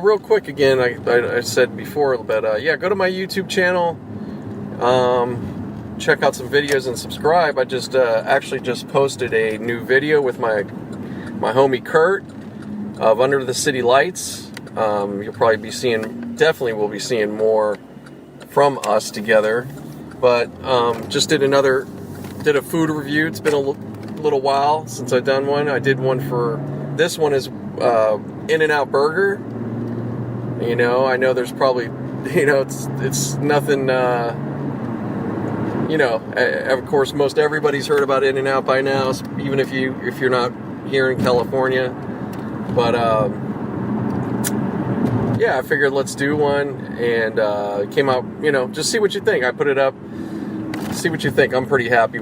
Real quick again, I said before, but go to my YouTube channel, check out some videos and subscribe. I just actually just posted a new video with my homie Kurt of Under the City Lights. You'll probably definitely will be seeing more from us together. But just did a food review. It's been a little while since I've done one. I did one this one is In-N-Out Burger. I know there's probably, it's nothing, of course, most everybody's heard about In-N-Out by now, even if you're not here in California. But yeah, I figured let's do one, and it came out, just see what you think. I put it up, see what you think. I'm pretty happy,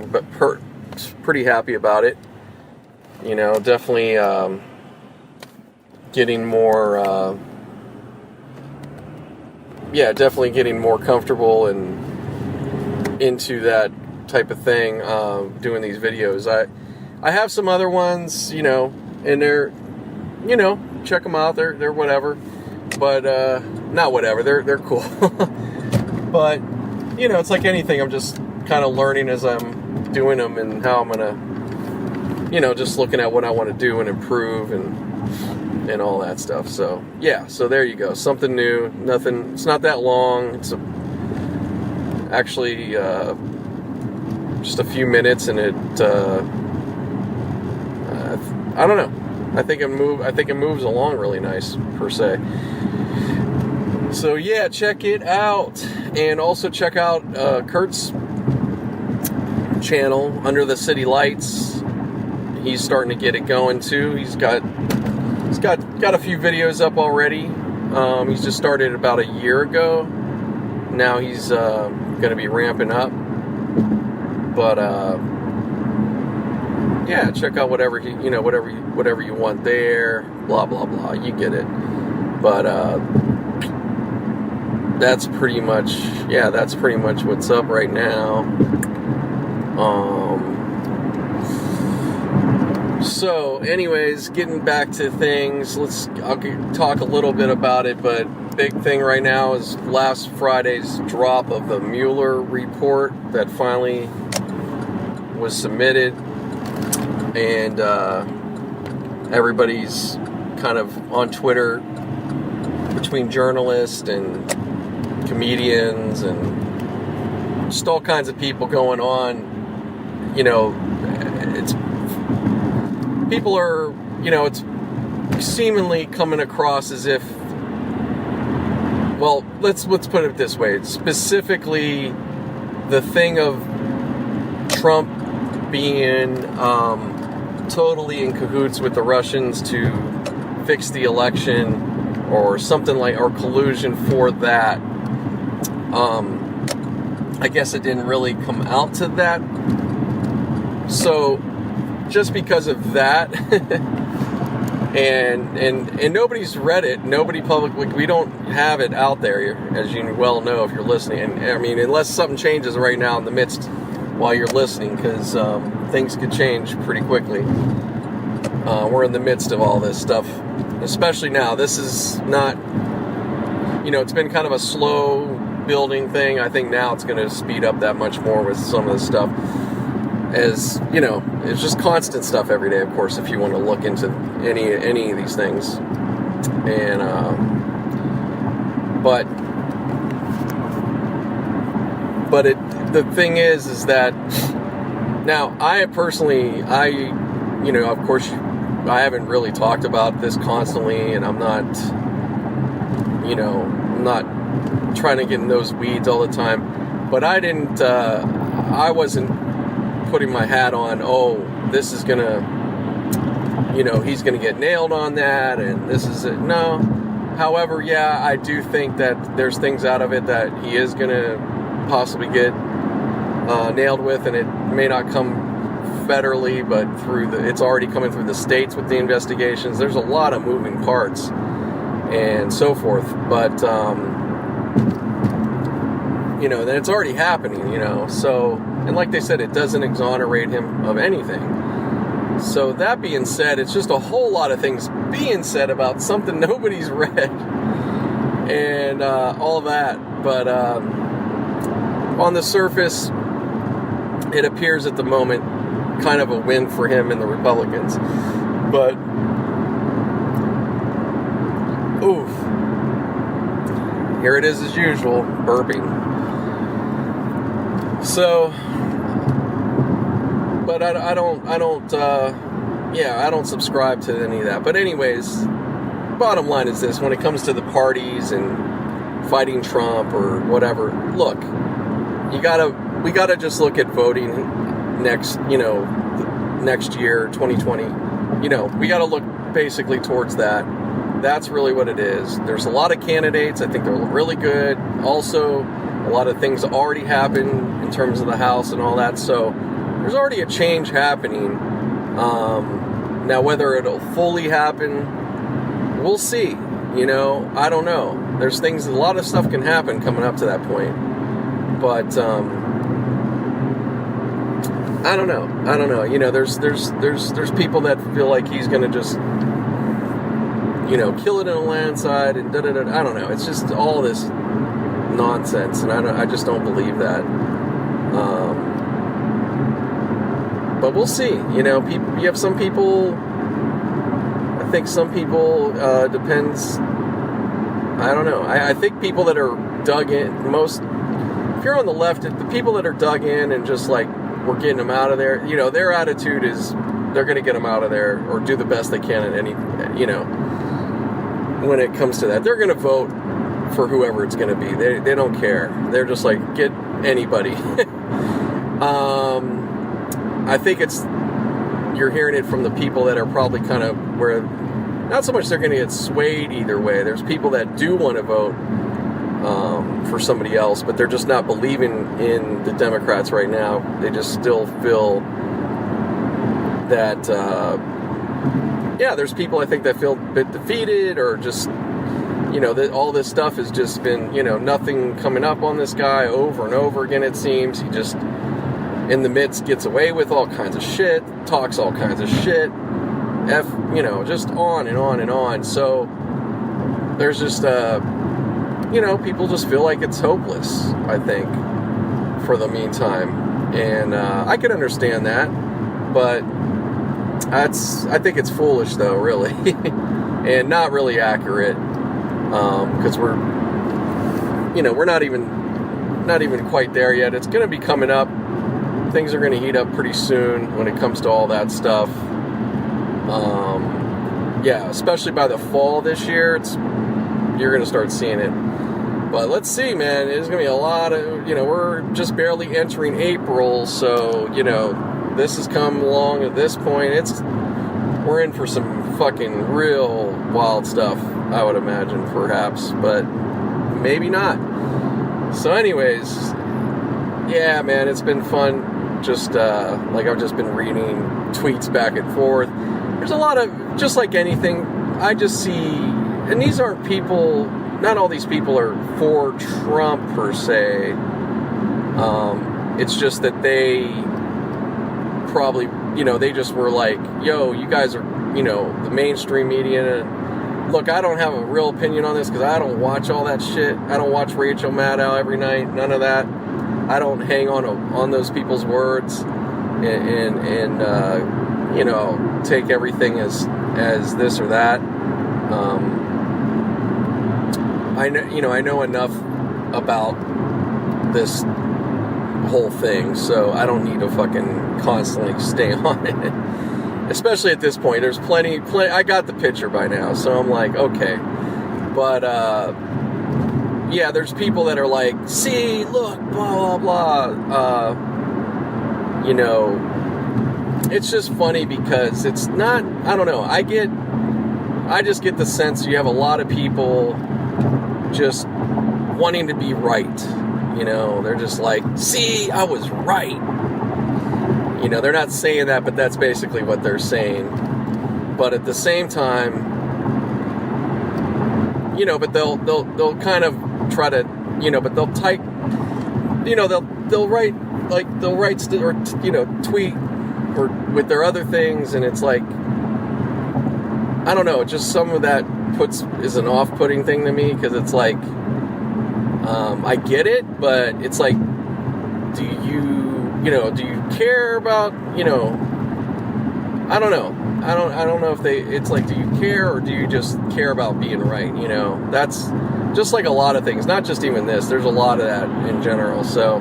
pretty happy about it. Definitely getting more, definitely getting more comfortable and into that type of thing, doing these videos. I have some other ones, and they're, check them out. They're whatever, but not whatever. They're cool. But it's like anything. I'm just kind of learning as I'm doing them and how I'm gonna, just looking at what I want to do and improve and all that stuff. So yeah, so there you go. Something new. Nothing. It's not that long. It's actually just a few minutes, and it. I don't know. I think it moves along really nice per se. So yeah, check it out, and also check out Kurt's channel, Under the City Lights. He's starting to get it going too. He's got a few videos up already. He's just started about a year ago. Now he's going to be ramping up. But yeah, check out whatever whatever you want there. Blah blah blah. You get it. But that's pretty much what's up right now. So anyways, getting back to things, I'll talk a little bit about it, but big thing right now is last Friday's drop of the Mueller report that finally was submitted, and everybody's kind of on Twitter, between journalists and comedians and just all kinds of people going on, people are, it's seemingly coming across as if, well, let's put it this way. Specifically, the thing of Trump being totally in cahoots with the Russians to fix the election or something or collusion for that. I guess it didn't really come out to that. So just because of that, and nobody's read it, nobody publicly, we don't have it out there, as you well know if you're listening. And I mean, unless something changes right now in the midst while you're listening, because things could change pretty quickly. we're in the midst of all this stuff, especially now. This is not, it's been kind of a slow building thing. I think now it's going to speed up that much more with some of the stuff. As, it's just constant stuff every day, of course, if you want to look into any of these things. And, but the thing is that now I personally, of course, I haven't really talked about this constantly, and I'm not trying to get in those weeds all the time, but I wasn't putting my hat on, this is gonna, he's gonna get nailed on that, and this is it. No. However, yeah, I do think that there's things out of it that he is gonna possibly get nailed with, and it may not come federally, but it's already coming through the states with the investigations. There's a lot of moving parts and so forth, but then it's already happening, so, and like they said, it doesn't exonerate him of anything. So that being said, it's just a whole lot of things being said about something nobody's read and all that, but on the surface, it appears at the moment kind of a win for him and the Republicans. But, oof. Here it is as usual, burping. So, but I don't subscribe to any of that. But anyways, bottom line is this: when it comes to the parties and fighting Trump or whatever, look, we gotta just look at voting next year, 2020. We gotta look basically towards that. That's really what it is. There's a lot of candidates. I think they're really good. Also, a lot of things already happened in terms of the House and all that. So there's already a change happening. Now, whether it'll fully happen, we'll see. I don't know. There's things, a lot of stuff can happen coming up to that point. But I don't know. There's people that feel like he's going to just, kill it in a landslide and da-da-da. I don't know. It's just all this nonsense, and I just don't believe that. But we'll see. You have some people. I think some people depends. I don't know. I think people that are dug in if you're on the left, the people that are dug in and just like we're getting them out of there. Their attitude is they're going to get them out of there or do the best they can at any. When it comes to that, they're going to vote for whoever it's going to be. They don't care. They're just like, get anybody. I think you're hearing it from the people that are probably kind of where, not so much they're going to get swayed either way. There's people that do want to vote for somebody else, but they're just not believing in the Democrats right now. They just still feel that, there's people I think that feel a bit defeated or just, that all this stuff has just been, nothing coming up on this guy over and over again, it seems. He just, in the midst, gets away with all kinds of shit, talks all kinds of shit, just on and on and on. So, there's just, people just feel like it's hopeless, I think, for the meantime. And I could understand that, but I think it's foolish, though, really, and not really accurate, because we're not even quite there yet. It's going to be coming up. Things are going to heat up pretty soon when it comes to all that stuff. Especially by the fall this year, you're going to start seeing it. But let's see, man. There's going to be a lot of, we're just barely entering April, so, this has come along at this point. We're in for some fucking real wild stuff, I would imagine, perhaps, but maybe not. So anyways, yeah, man, it's been fun. Just, I've just been reading tweets back and forth. There's a lot of, just like anything, I just see, and these aren't people, not all these people are for Trump per se. It's just that they probably, they just were like, yo, you guys are the mainstream media. Look, I don't have a real opinion on this because I don't watch all that shit. I don't watch Rachel Maddow every night. None of that. I don't hang on those people's words and take everything as this or that. I know enough about this whole thing, so I don't need to fucking constantly stay on it. Especially at this point, there's plenty. I got the picture by now, so I'm like, okay. But yeah, there's people that are like, see, look, blah blah blah. It's just funny because it's not. I don't know. I just get the sense you have a lot of people just wanting to be right. They're just like, see, I was right. They're not saying that, but that's basically what they're saying. But at the same time, but they'll kind of try to, but they'll type, they'll write or tweet or with their other things, and it's like, I don't know, just some of that is an off-putting thing to me, because it's like, I get it, but it's like, do you care about, I don't know. I don't know if it's like, do you care or do you just care about being right? That's just like a lot of things, not just even this. There's a lot of that in general. So,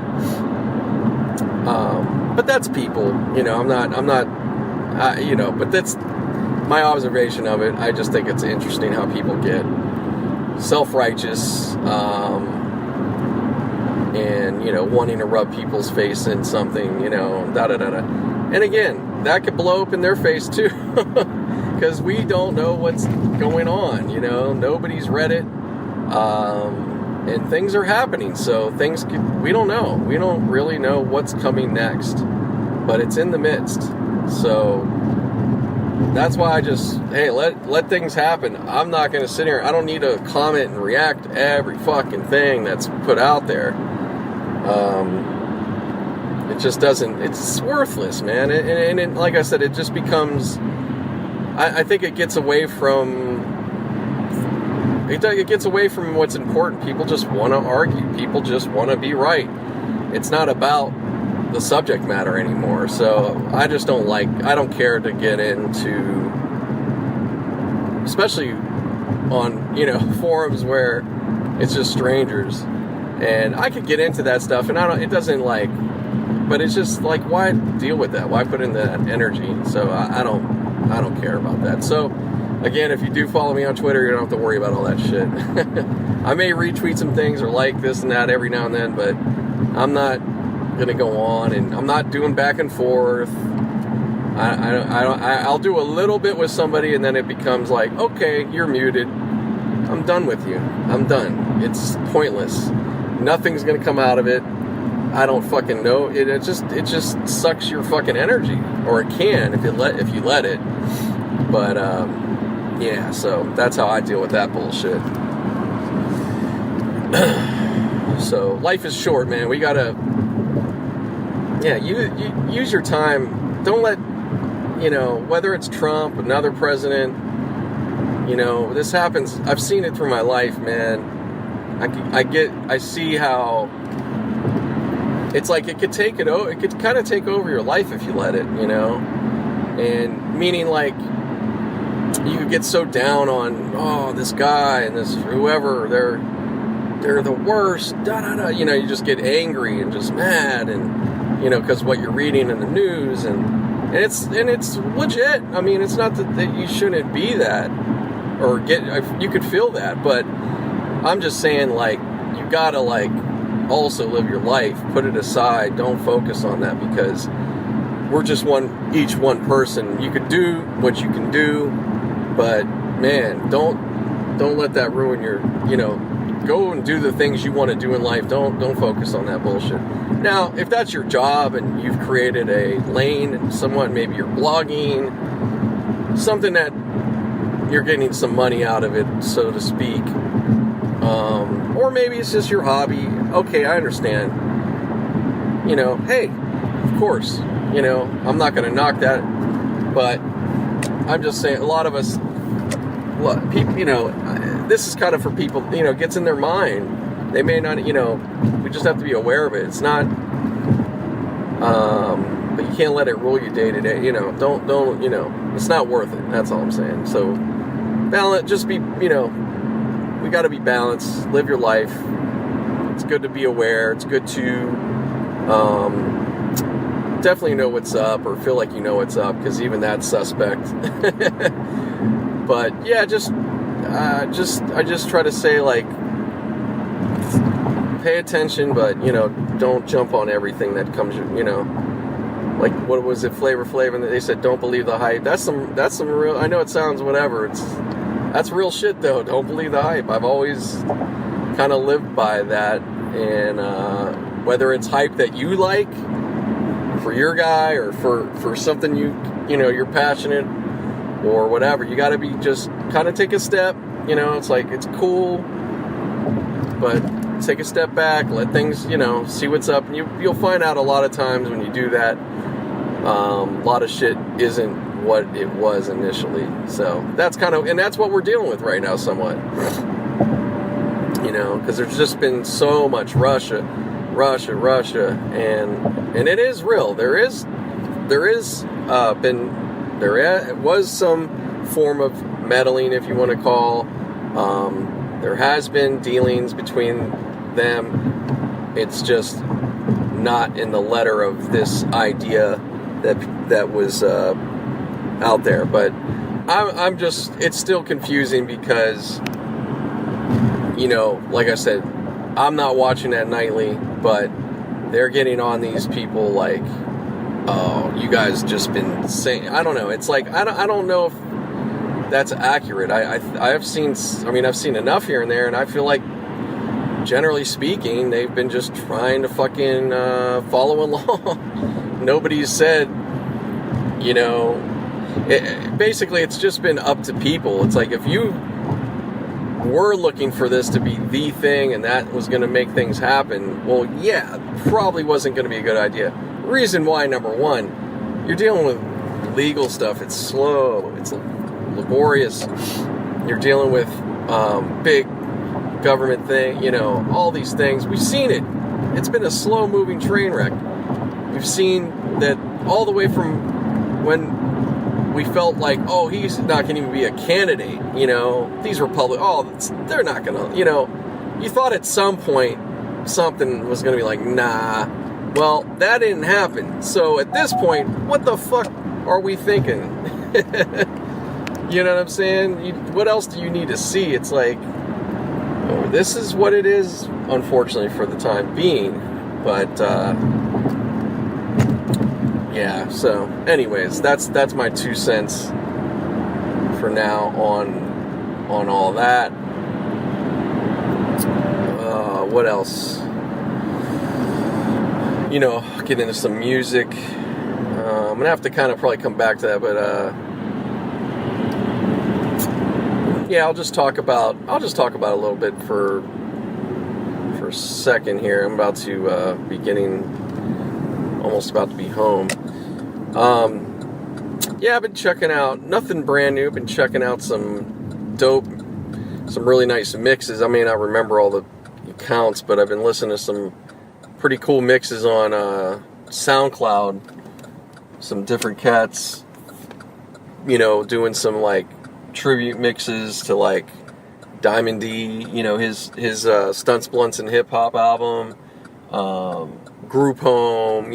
but that's people, but that's my observation of it. I just think it's interesting how people get self-righteous, and wanting to rub people's face in something, and again, that could blow up in their face too, because we don't know what's going on. Nobody's read it, and things are happening, so we don't know. We don't really know what's coming next, but it's in the midst. So that's why I just, hey, let things happen. I'm not going to sit here. I don't need to comment and react to every fucking thing that's put out there. It just doesn't, it's worthless, man. And like I said, it just becomes, I think it gets away from what's important. People just want to argue. People just want to be right. It's not about the subject matter anymore. So I just I don't care to get into, especially on, forums where it's just strangers. And I could get into that stuff, and but it's just like, why deal with that? Why put in that energy? So I don't care about that. So again, if you do follow me on Twitter, you don't have to worry about all that shit. I may retweet some things or like this and that every now and then, but I'm not gonna go on, and I'm not doing back and forth. I'll do a little bit with somebody, and then it becomes like, okay, you're muted. I'm done with you. I'm done. It's pointless. Nothing's gonna come out of it. I don't fucking know. It just sucks your fucking energy, or it can if you let it. But yeah, so that's how I deal with that bullshit. So life is short, man. We gotta, use your time. Don't let, whether it's Trump, another president, this happens. I've seen it through my life, man. I see how it's like it could kind of take over your life if you let it, and meaning like you could get so down on, this guy and this whoever, they're the worst, you just get angry and just mad, and because what you're reading in the news, and it's legit. I mean, it's not that you shouldn't be that or you could feel that, but I'm just saying, like, you gotta, like, also live your life, put it aside, don't focus on that, because we're just each one person. You could do what you can do, but man, don't let that ruin your, go and do the things you want to do in life. Don't focus on that bullshit. Now, if that's your job and you've created a lane, and somewhat, maybe you're blogging, something that you're getting some money out of it, so to speak, or maybe it's just your hobby. Okay, I understand. Hey, of course, I'm not going to knock that, but I'm just saying, a lot of us, people, this is kind of for people, gets in their mind. They may not, we just have to be aware of it. It's not, but you can't let it rule you day to day. Don't, it's not worth it. That's all I'm saying. So, balance, just be, we got to be balanced. Live your life. It's good to be aware. It's good to definitely know what's up, or feel like you know what's up, because even that's suspect. But yeah, I just try to say, like, pay attention, but don't jump on everything that comes. Like, what was it, Flavor Flav, and they said don't believe the hype. That's some real. I know it sounds whatever. That's real shit though. Don't believe the hype. I've always kind of lived by that, and whether it's hype that you like for your guy, or for something you're passionate, or whatever, you got to be just kind of take a step. It's like, it's cool, but take a step back, let things, see what's up, and you'll find out a lot of times when you do that, a lot of shit isn't what it was initially. So that's and that's what we're dealing with right now, somewhat. Because there's just been so much Russia, and it is real. There was some form of meddling, if you want to call. There has been dealings between them. It's just not in the letter of this idea that was out there. But it's still confusing because, like I said, I'm not watching that nightly, but they're getting on these people like, oh, you guys just been saying, I don't know. It's like, I don't know if that's accurate. I've seen enough here and there, and I feel like, generally speaking, they've been just trying to fucking follow along. Nobody's said, basically it's just been up to people. It's like, if you were looking for this to be the thing and that was going to make things happen, well, yeah, probably wasn't going to be a good idea. Reason why, number one, you're dealing with legal stuff. It's slow. It's laborious. You're dealing with big government thing, all these things. We've seen it. It's been a slow-moving train wreck. We've seen that all the way from when we felt like, oh, he's not going to even be a candidate, these Republicans, they're not going to, you thought at some point something was going to be like, nah. Well, that didn't happen. So at this point, what the fuck are we thinking? You know what I'm saying? What else do you need to see? It's like, oh, this is what it is, unfortunately, for the time being. But, yeah, so, anyways, that's my 2 cents for now on all that. What else? Get into some music. I'm gonna have to kind of probably come back to that, but yeah, I'll just talk about a little bit for a second here. I'm about to almost about to be home. Yeah, I've been checking out nothing brand new. I've been checking out some really nice mixes. I may not remember all the accounts, but I've been listening to some pretty cool mixes on SoundCloud. Some different cats, doing some like tribute mixes to like Diamond D, his Stunts, Blunts, and Hip Hop album, Group Home.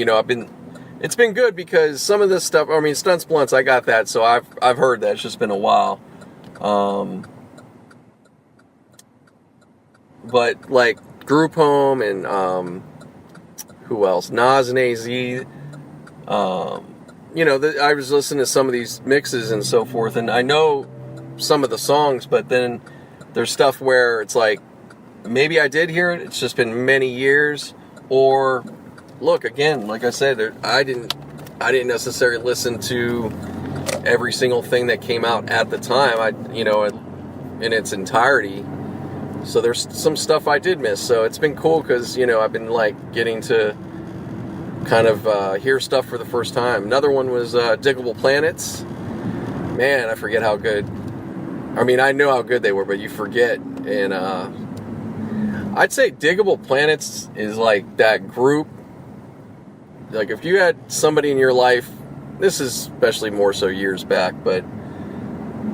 It's been good because some of this stuff, Stunts, Blunts, I got that, so I've heard that. It's just been a while. But like Group Home and who else? Nas and AZ. I was listening to some of these mixes and so forth, and I know some of the songs, but then there's stuff where it's like, maybe I did hear it, it's just been many years, or, look, again, like I said, I didn't necessarily listen to every single thing that came out at the time, in its entirety, so there's some stuff I did miss, so it's been cool, because, I've been, like, getting to kind of hear stuff for the first time. Another one was Diggable Planets. man, I forget how good. I mean, I know how good they were, but you forget. And I'd say Diggable Planets is like that group. Like if you had somebody in your life, this is especially more so years back, but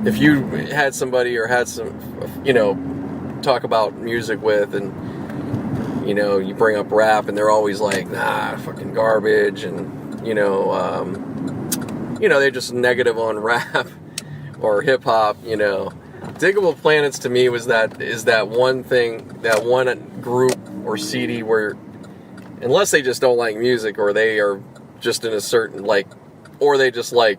if you had somebody or had some, talk about music with, and you bring up rap and they're always like, nah, fucking garbage, and they're just negative on rap or hip hop. Diggable Planets to me is that one thing, that one group or CD where, unless they just don't like music, or they are just in a certain or they just like,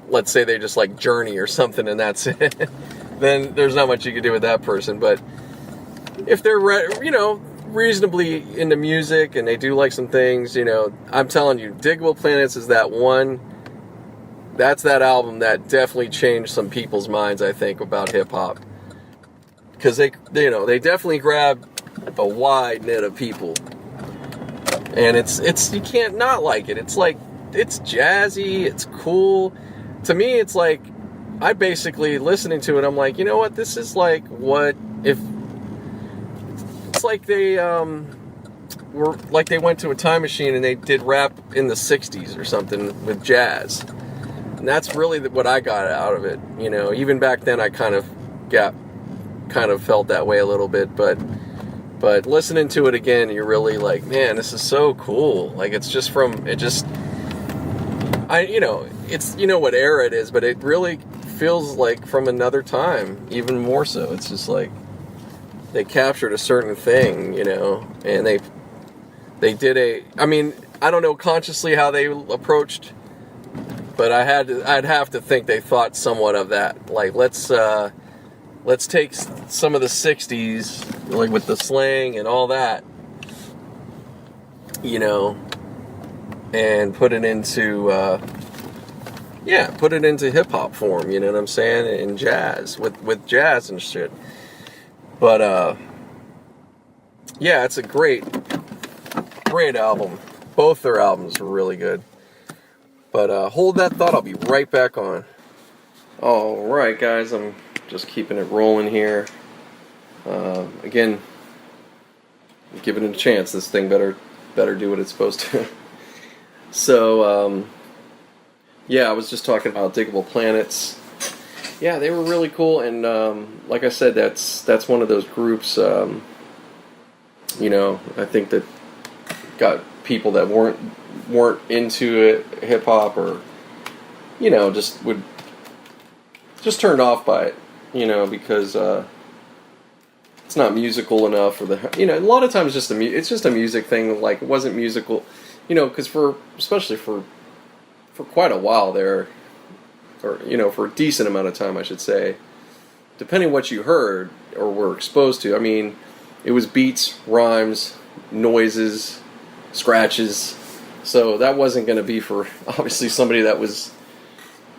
let's say they just like Journey or something, and that's it, then there's not much you can do with that person. But if they're reasonably into music and they do like some things, I'm telling you, Diggable Planets is that one. That's that album that definitely changed some people's minds, I think, about hip hop, because they definitely grab a wide net of people, and it's you can't not like it. It's like, it's jazzy, it's cool. To me, it's like, I basically, listening to it, I'm like, you know what, this is like, what if it's like they they went to a time machine and they did rap in the 60s or something with jazz. And that's really what I got out of it. Even back then I kind of felt that way a little bit, but listening to it again, you're really like, man, this is so cool. Like, it's just it's what era it is, but it really feels like from another time, even more so. It's just like they captured a certain thing, and they did I don't know consciously how they approached, but I'd have to think they thought somewhat of that. Like, let's take some of the 60s, like with the slang and all that, and put it into hip hop form, you know what I'm saying? And jazz, with jazz and shit. But it's a great album. Both their albums were really good. But hold that thought, I'll be right back on. Alright guys, I'm just keeping it rolling here. Again, give it a chance. This thing better do what it's supposed to. So, I was just talking about Diggable Planets. Yeah, they were really cool, and like I said, that's one of those groups, I think that got people that weren't into it, hip hop, or just turned off by it, because it's not musical enough, or a lot of times it's just a music thing. Like, it wasn't musical, because especially for quite a while there, or for a decent amount of time, I should say, depending what you heard or were exposed to. I mean, it was beats, rhymes, noises, scratches. So that wasn't going to be for, obviously, somebody that was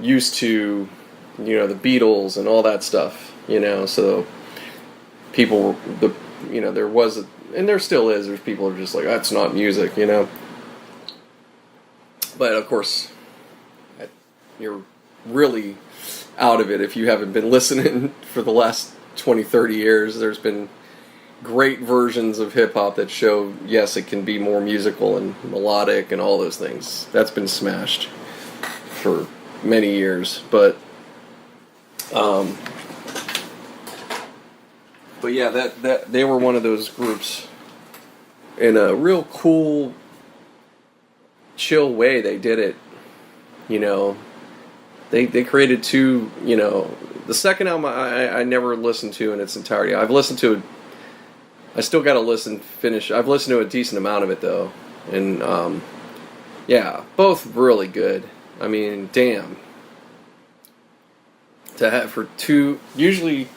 used to, the Beatles and all that stuff, so people, there was, and there still is, there's people who are just like, that's not music, But, of course, you're really out of it if you haven't been listening for the last 20, 30 years. There's been great versions of hip-hop that show, yes, it can be more musical and melodic and all those things. That's been smashed for many years. But yeah, that they were one of those groups in a real cool, chill way. They did it, They created two, the second album I never listened to in its entirety. I've listened to it. I still got to finish. I've listened to a decent amount of it, though. And, both really good. I mean, damn. To have for two, usually,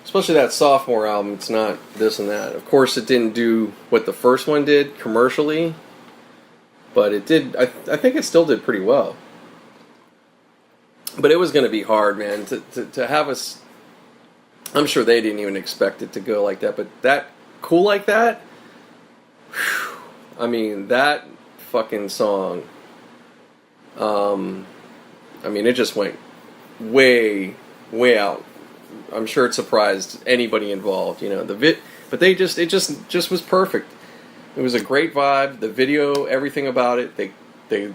especially that sophomore album, it's not this and that. Of course, it didn't do what the first one did commercially, but it did, I think it still did pretty well. But it was going to be hard, man, to have us. I'm sure they didn't even expect it to go like that, but that cool like that. Whew, I mean, that fucking song. It just went way, way out. I'm sure it surprised anybody involved. But it just was perfect. It was a great vibe. The video, everything about it. They they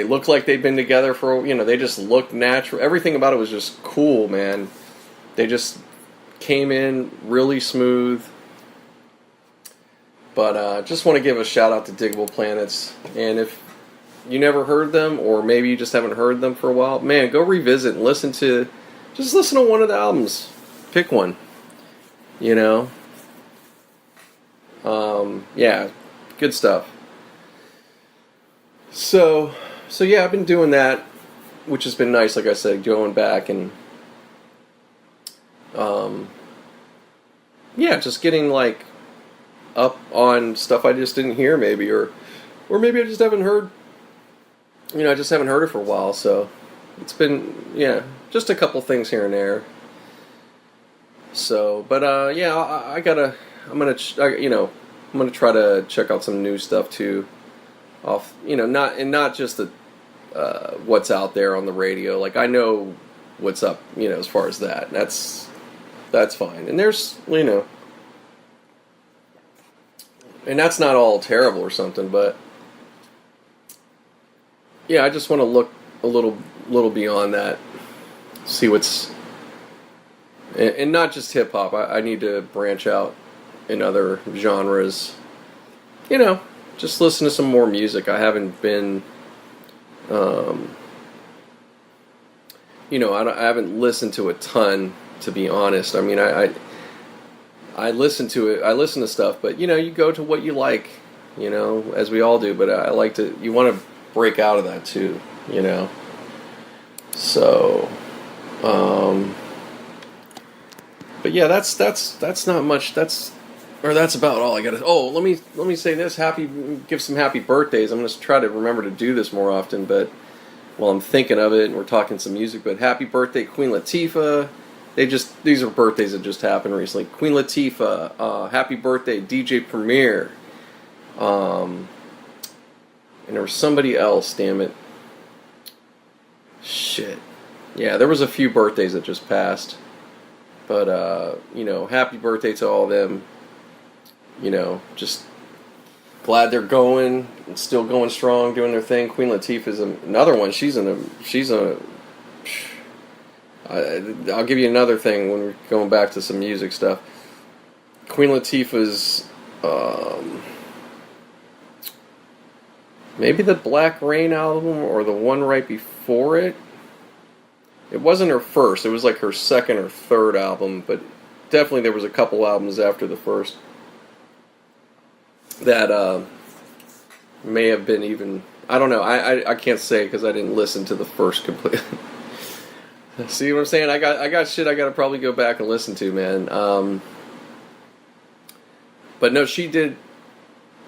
looked like they'd been together for. They just looked natural. Everything about it was just cool, man. They just came in really smooth. But just want to give a shout out to Diggable Planets. And if you never heard them, or maybe you just haven't heard them for a while, man, go revisit and listen to one of the albums. Pick one. Yeah, good stuff. So yeah, I've been doing that, which has been nice. Like I said, going back and yeah, just getting like up on stuff I just didn't hear, maybe, or maybe I just haven't heard. I just haven't heard it for a while. So it's been just a couple things here and there. So, but yeah, I'm gonna try to check out some new stuff too. Not just the what's out there on the radio. Like, I know what's up, as far as that. That's fine. And there's, and that's not all terrible or something, but yeah, I just want to look a little beyond that, see what's, and not just hip hop. I need to branch out in other genres. Just listen to some more music. I haven't been, I haven't listened to a ton, to be honest. I mean, I listen to it. I listen to stuff, but you go to what you like, as we all do. But I like to. You want to break out of that too, So, but yeah, that's not much. That's about all I got to. Oh, let me say this. Give some happy birthdays. I'm going to try to remember to do this more often, but while I'm thinking of it, and we're talking some music, but happy birthday, Queen Latifah. These are birthdays that just happened recently. Queen Latifah, happy birthday, DJ Premier. And there was somebody else, damn it. Shit. Yeah, there was a few birthdays that just passed. But, happy birthday to all of them. Just glad they're going and still going strong, doing their thing. Queen Latifah's another one. I'll give you another thing when we're going back to some music stuff. Queen Latifah's, maybe the Black Rain album or the one right before it. It wasn't her first. It was like her second or third album, but definitely there was a couple albums after the first that may have been even. I don't know. I can't say because I didn't listen to the first completely. See what I'm saying? I got shit I got to probably go back and listen to, man. But no, she did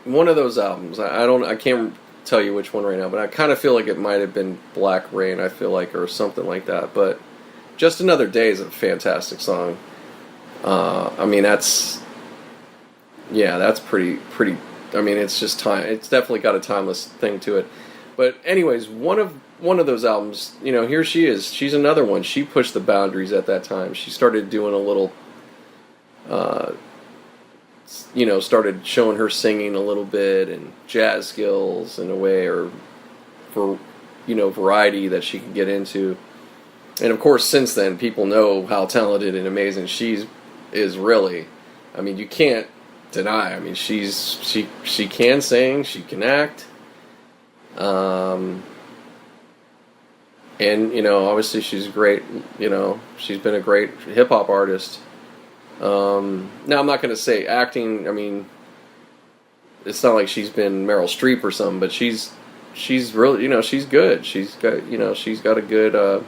one of those albums. I can't tell you which one right now, but I kind of feel like it might have been Black Rain. I feel like, or something like that. But Just Another Day is a fantastic song. I mean, that's pretty. I mean, it's just time. It's definitely got a timeless thing to it. But anyways, one of those albums, here she is. She's another one. She pushed the boundaries at that time. She started doing a little, started showing her singing a little bit and jazz skills in a way, or for, variety that she can get into. And of course, since then, people know how talented and amazing she is. Really, I mean, you can't deny. I mean, she can sing, she can act. And, obviously she's great, she's been a great hip-hop artist. Now, I'm not going to say acting, I mean, it's not like she's been Meryl Streep or something, but she's really, she's good. She's got, she's got a good,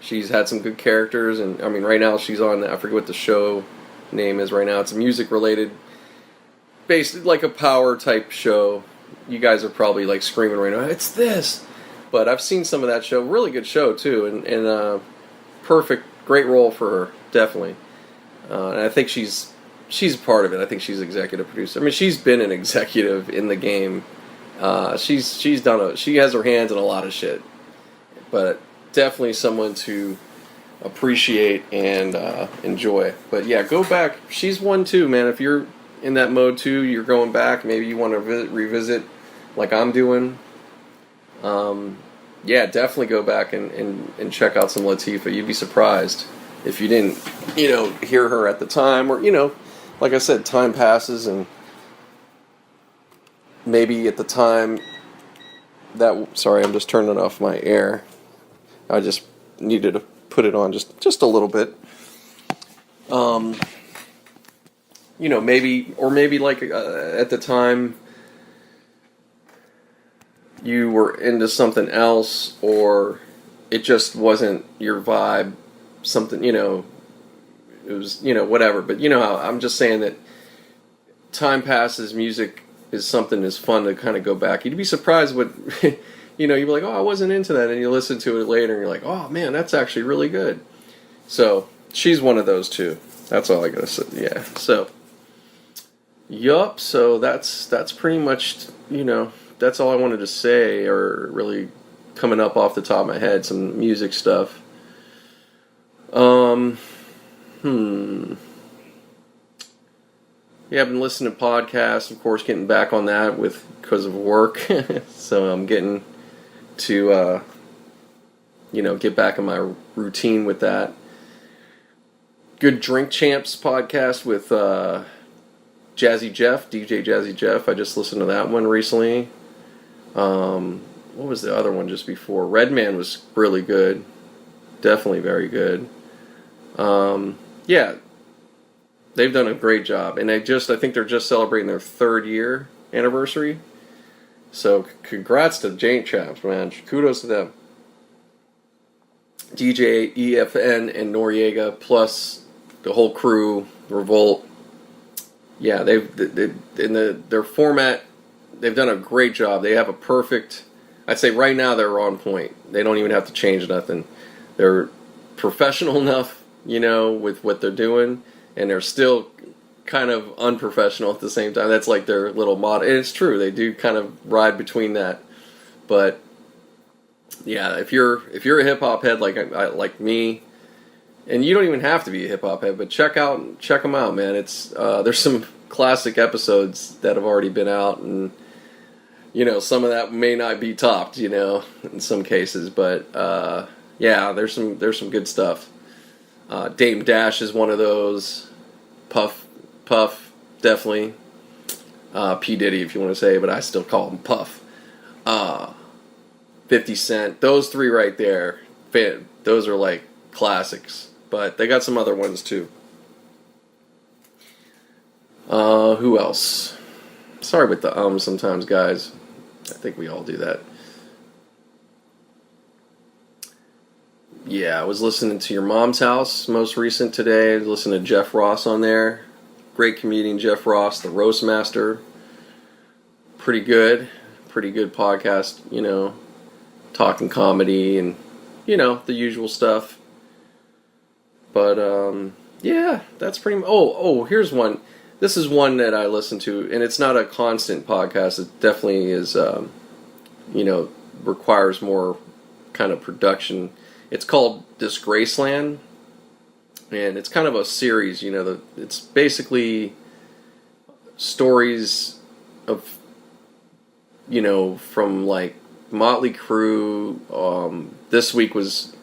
she's had some good characters, and, I mean, right now she's on, I forget what the show name is right now. It's a music-related, based, like a power-type show. You guys are probably, like, screaming right now, it's this! But I've seen some of that show. Really good show, too. And perfect, great role for her, definitely. And I think she's part of it. I think she's executive producer. I mean, she's been an executive in the game. She has her hands in a lot of shit. but definitely someone to appreciate and enjoy. But yeah, go back. She's one too, man. If you're in that mode too, you're going back. Maybe you want to revisit, like I'm doing. Yeah, definitely go back and check out some Latifah. You'd be surprised if you didn't, hear her at the time, or like I said, time passes and maybe at the time that. Sorry, I'm just turning off my air. I just needed to put it on just a little bit. Maybe like at the time you were into something else, or it just wasn't your vibe. Something, it was, whatever. But how I'm just saying that time passes. Music is something that's fun to kind of go back. You'd be surprised what. You'd be like, oh, I wasn't into that. And you listen to it later and you're like, oh, man, that's actually really good. So, she's one of those too. That's all I gotta say. Yeah. So, yup. So, that's pretty much, that's all I wanted to say, or really coming up off the top of my head, some music stuff. Yeah, I've been listening to podcasts, of course, getting back on that because of work. So, I'm getting to get back in my routine with that. Good Drink Champs podcast with Jazzy Jeff, DJ Jazzy Jeff. I just listened to that one recently. What was the other one just before? Redman was really good. Definitely very good. Yeah, they've done a great job, and I think they're just celebrating their 3rd year anniversary. So, congrats to Drink Champs, man. Kudos to them. DJ, EFN, and Noriega, plus the whole crew, Revolt. Yeah, their format, they've done a great job. They have a perfect, I'd say right now they're on point. They don't even have to change nothing. They're professional enough, with what they're doing, and they're still kind of unprofessional at the same time. That's like their little motto. And it's true, they do kind of ride between that. But yeah, if you're a hip hop head like me, and you don't even have to be a hip hop head, but check them out, man. It's there's some classic episodes that have already been out, and some of that may not be topped, in some cases, but yeah, there's some good stuff. Dame Dash is one of those. Puff, definitely. P. Diddy, if you want to say, but I still call him Puff. 50 Cent, those three right there, those are like classics. But they got some other ones too. Who else? Sorry with the sometimes, guys. I think we all do that. Yeah, I was listening to Your Mom's House most recent today. I was listening to Jeff Ross on there. Great comedian Jeff Ross, the Roast Master. Pretty good podcast, talking comedy and, the usual stuff. But, yeah, that's pretty much... Oh, here's one. This is one that I listen to, and it's not a constant podcast. It definitely is, requires more kind of production. It's called Disgraceland, and it's kind of a series, it's basically stories of, from like Motley Crue. This week was,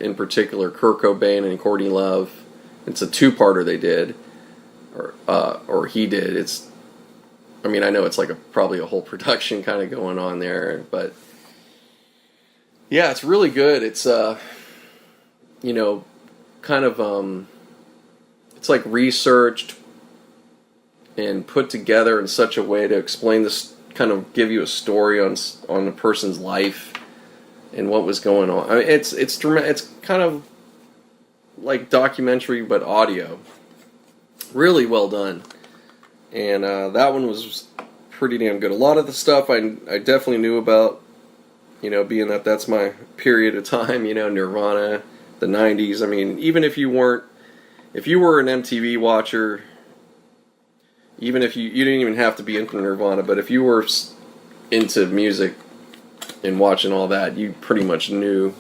in particular, Kurt Cobain and Courtney Love. It's a 2-parter they did, or he did. I know it's like probably a whole production kind of going on there, but yeah, it's really good. It's kind of it's like researched and put together in such a way to explain this, kind of give you a story on a person's life and what was going on. It's kind of like documentary but audio. Really well done. And that one was pretty damn good. A lot of the stuff I definitely knew about, being that's my period of time, Nirvana, the 90s. Even if you were an MTV watcher, even if you didn't even have to be into Nirvana, but if you were into music and watching all that, you pretty much knew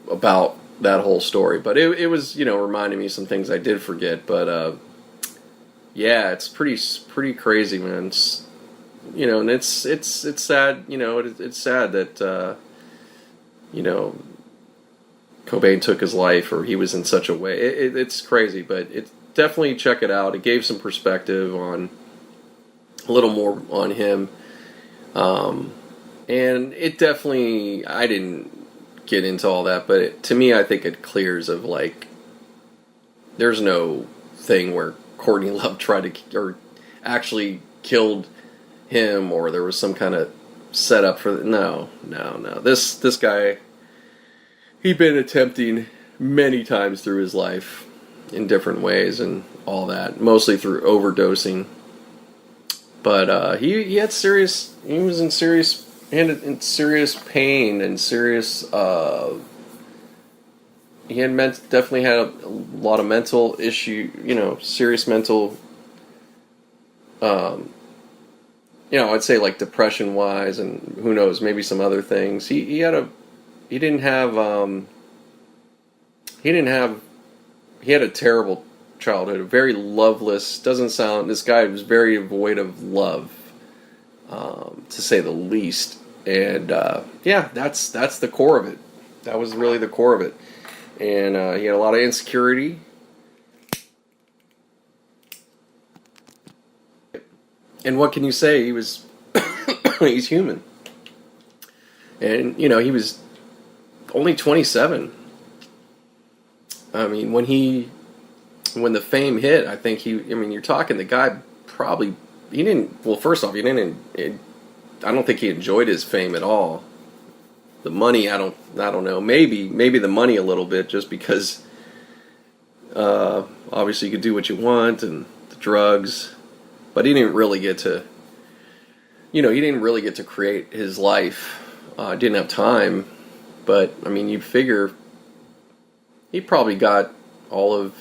about that whole story. But it was, reminding me of some things I did forget. But yeah, it's pretty crazy, man. And it's sad. It's sad that Cobain took his life, or he was in such a way. It's crazy, but it's definitely, check it out. It gave some perspective on a little more on him, and it definitely, I didn't get into all that, but to me, I think it clears of like, there's no thing where Courtney Love tried to, or actually killed him, or there was some kind of setup for no. This guy, he'd been attempting many times through his life in different ways and all that, mostly through overdosing. But he was in serious pain and serious. He had definitely had a lot of mental issue, serious mental. I'd say like depression wise, and who knows, maybe some other things. He had a terrible childhood, a very loveless. This guy was very devoid of love, to say the least. And that's the core of it. That was really the core of it. And he had a lot of insecurity. And what can you say? He was he's human. And he was only 27. I mean, when the fame hit, I think you're talking, the guy probably, first off, I don't think he enjoyed his fame at all. The money, I don't know, maybe the money a little bit, just because, obviously you could do what you want, and the drugs, but he didn't really get to, create his life, didn't have time, but, you figure, he probably got all of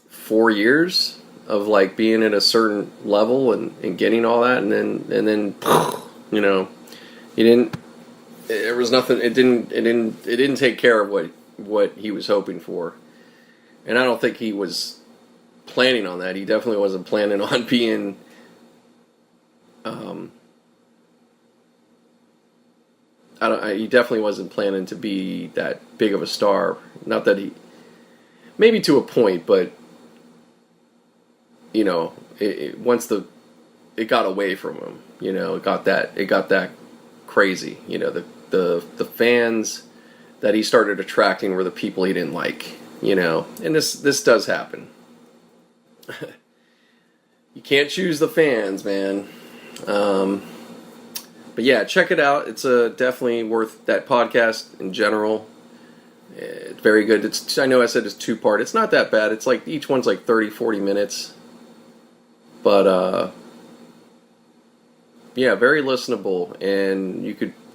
4 years of like being at a certain level and getting all that, and then he didn't. There was nothing. It didn't take care of what he was hoping for, and I don't think he was planning on that. He definitely wasn't planning on being. He definitely wasn't planning to be that big of a star. Not that he, maybe to a point, but once it got away from him, it got that crazy. The fans that he started attracting were the people he didn't like. And this does happen. You can't choose the fans, man. But yeah, check it out. It's definitely worth that podcast in general. It's very good. I know I said it's 2-part. It's not that bad. It's like each one's like 30, 40 minutes. But yeah, very listenable. And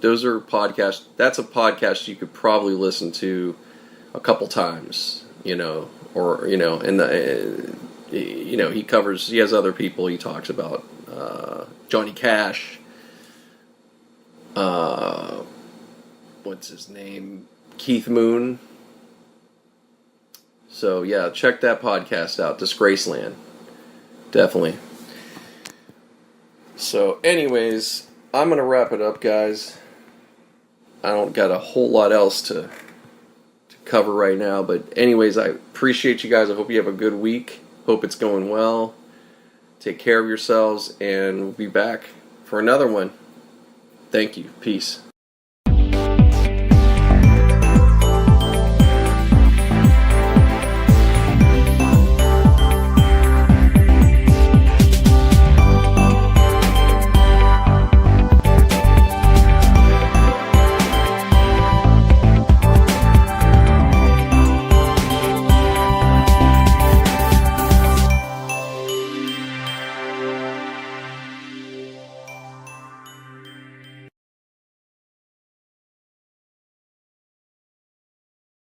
those are podcasts. That's a podcast you could probably listen to a couple times, or and he has other people he talks about, Johnny Cash. What's his name? Keith Moon. So yeah, check that podcast out, Disgraceland. Definitely. So anyways, I'm gonna wrap it up, guys. I don't got a whole lot else to cover right now, but anyways, I appreciate you guys. I hope you have a good week. Hope it's going well. Take care of yourselves, and we'll be back for another one. Thank you. Peace.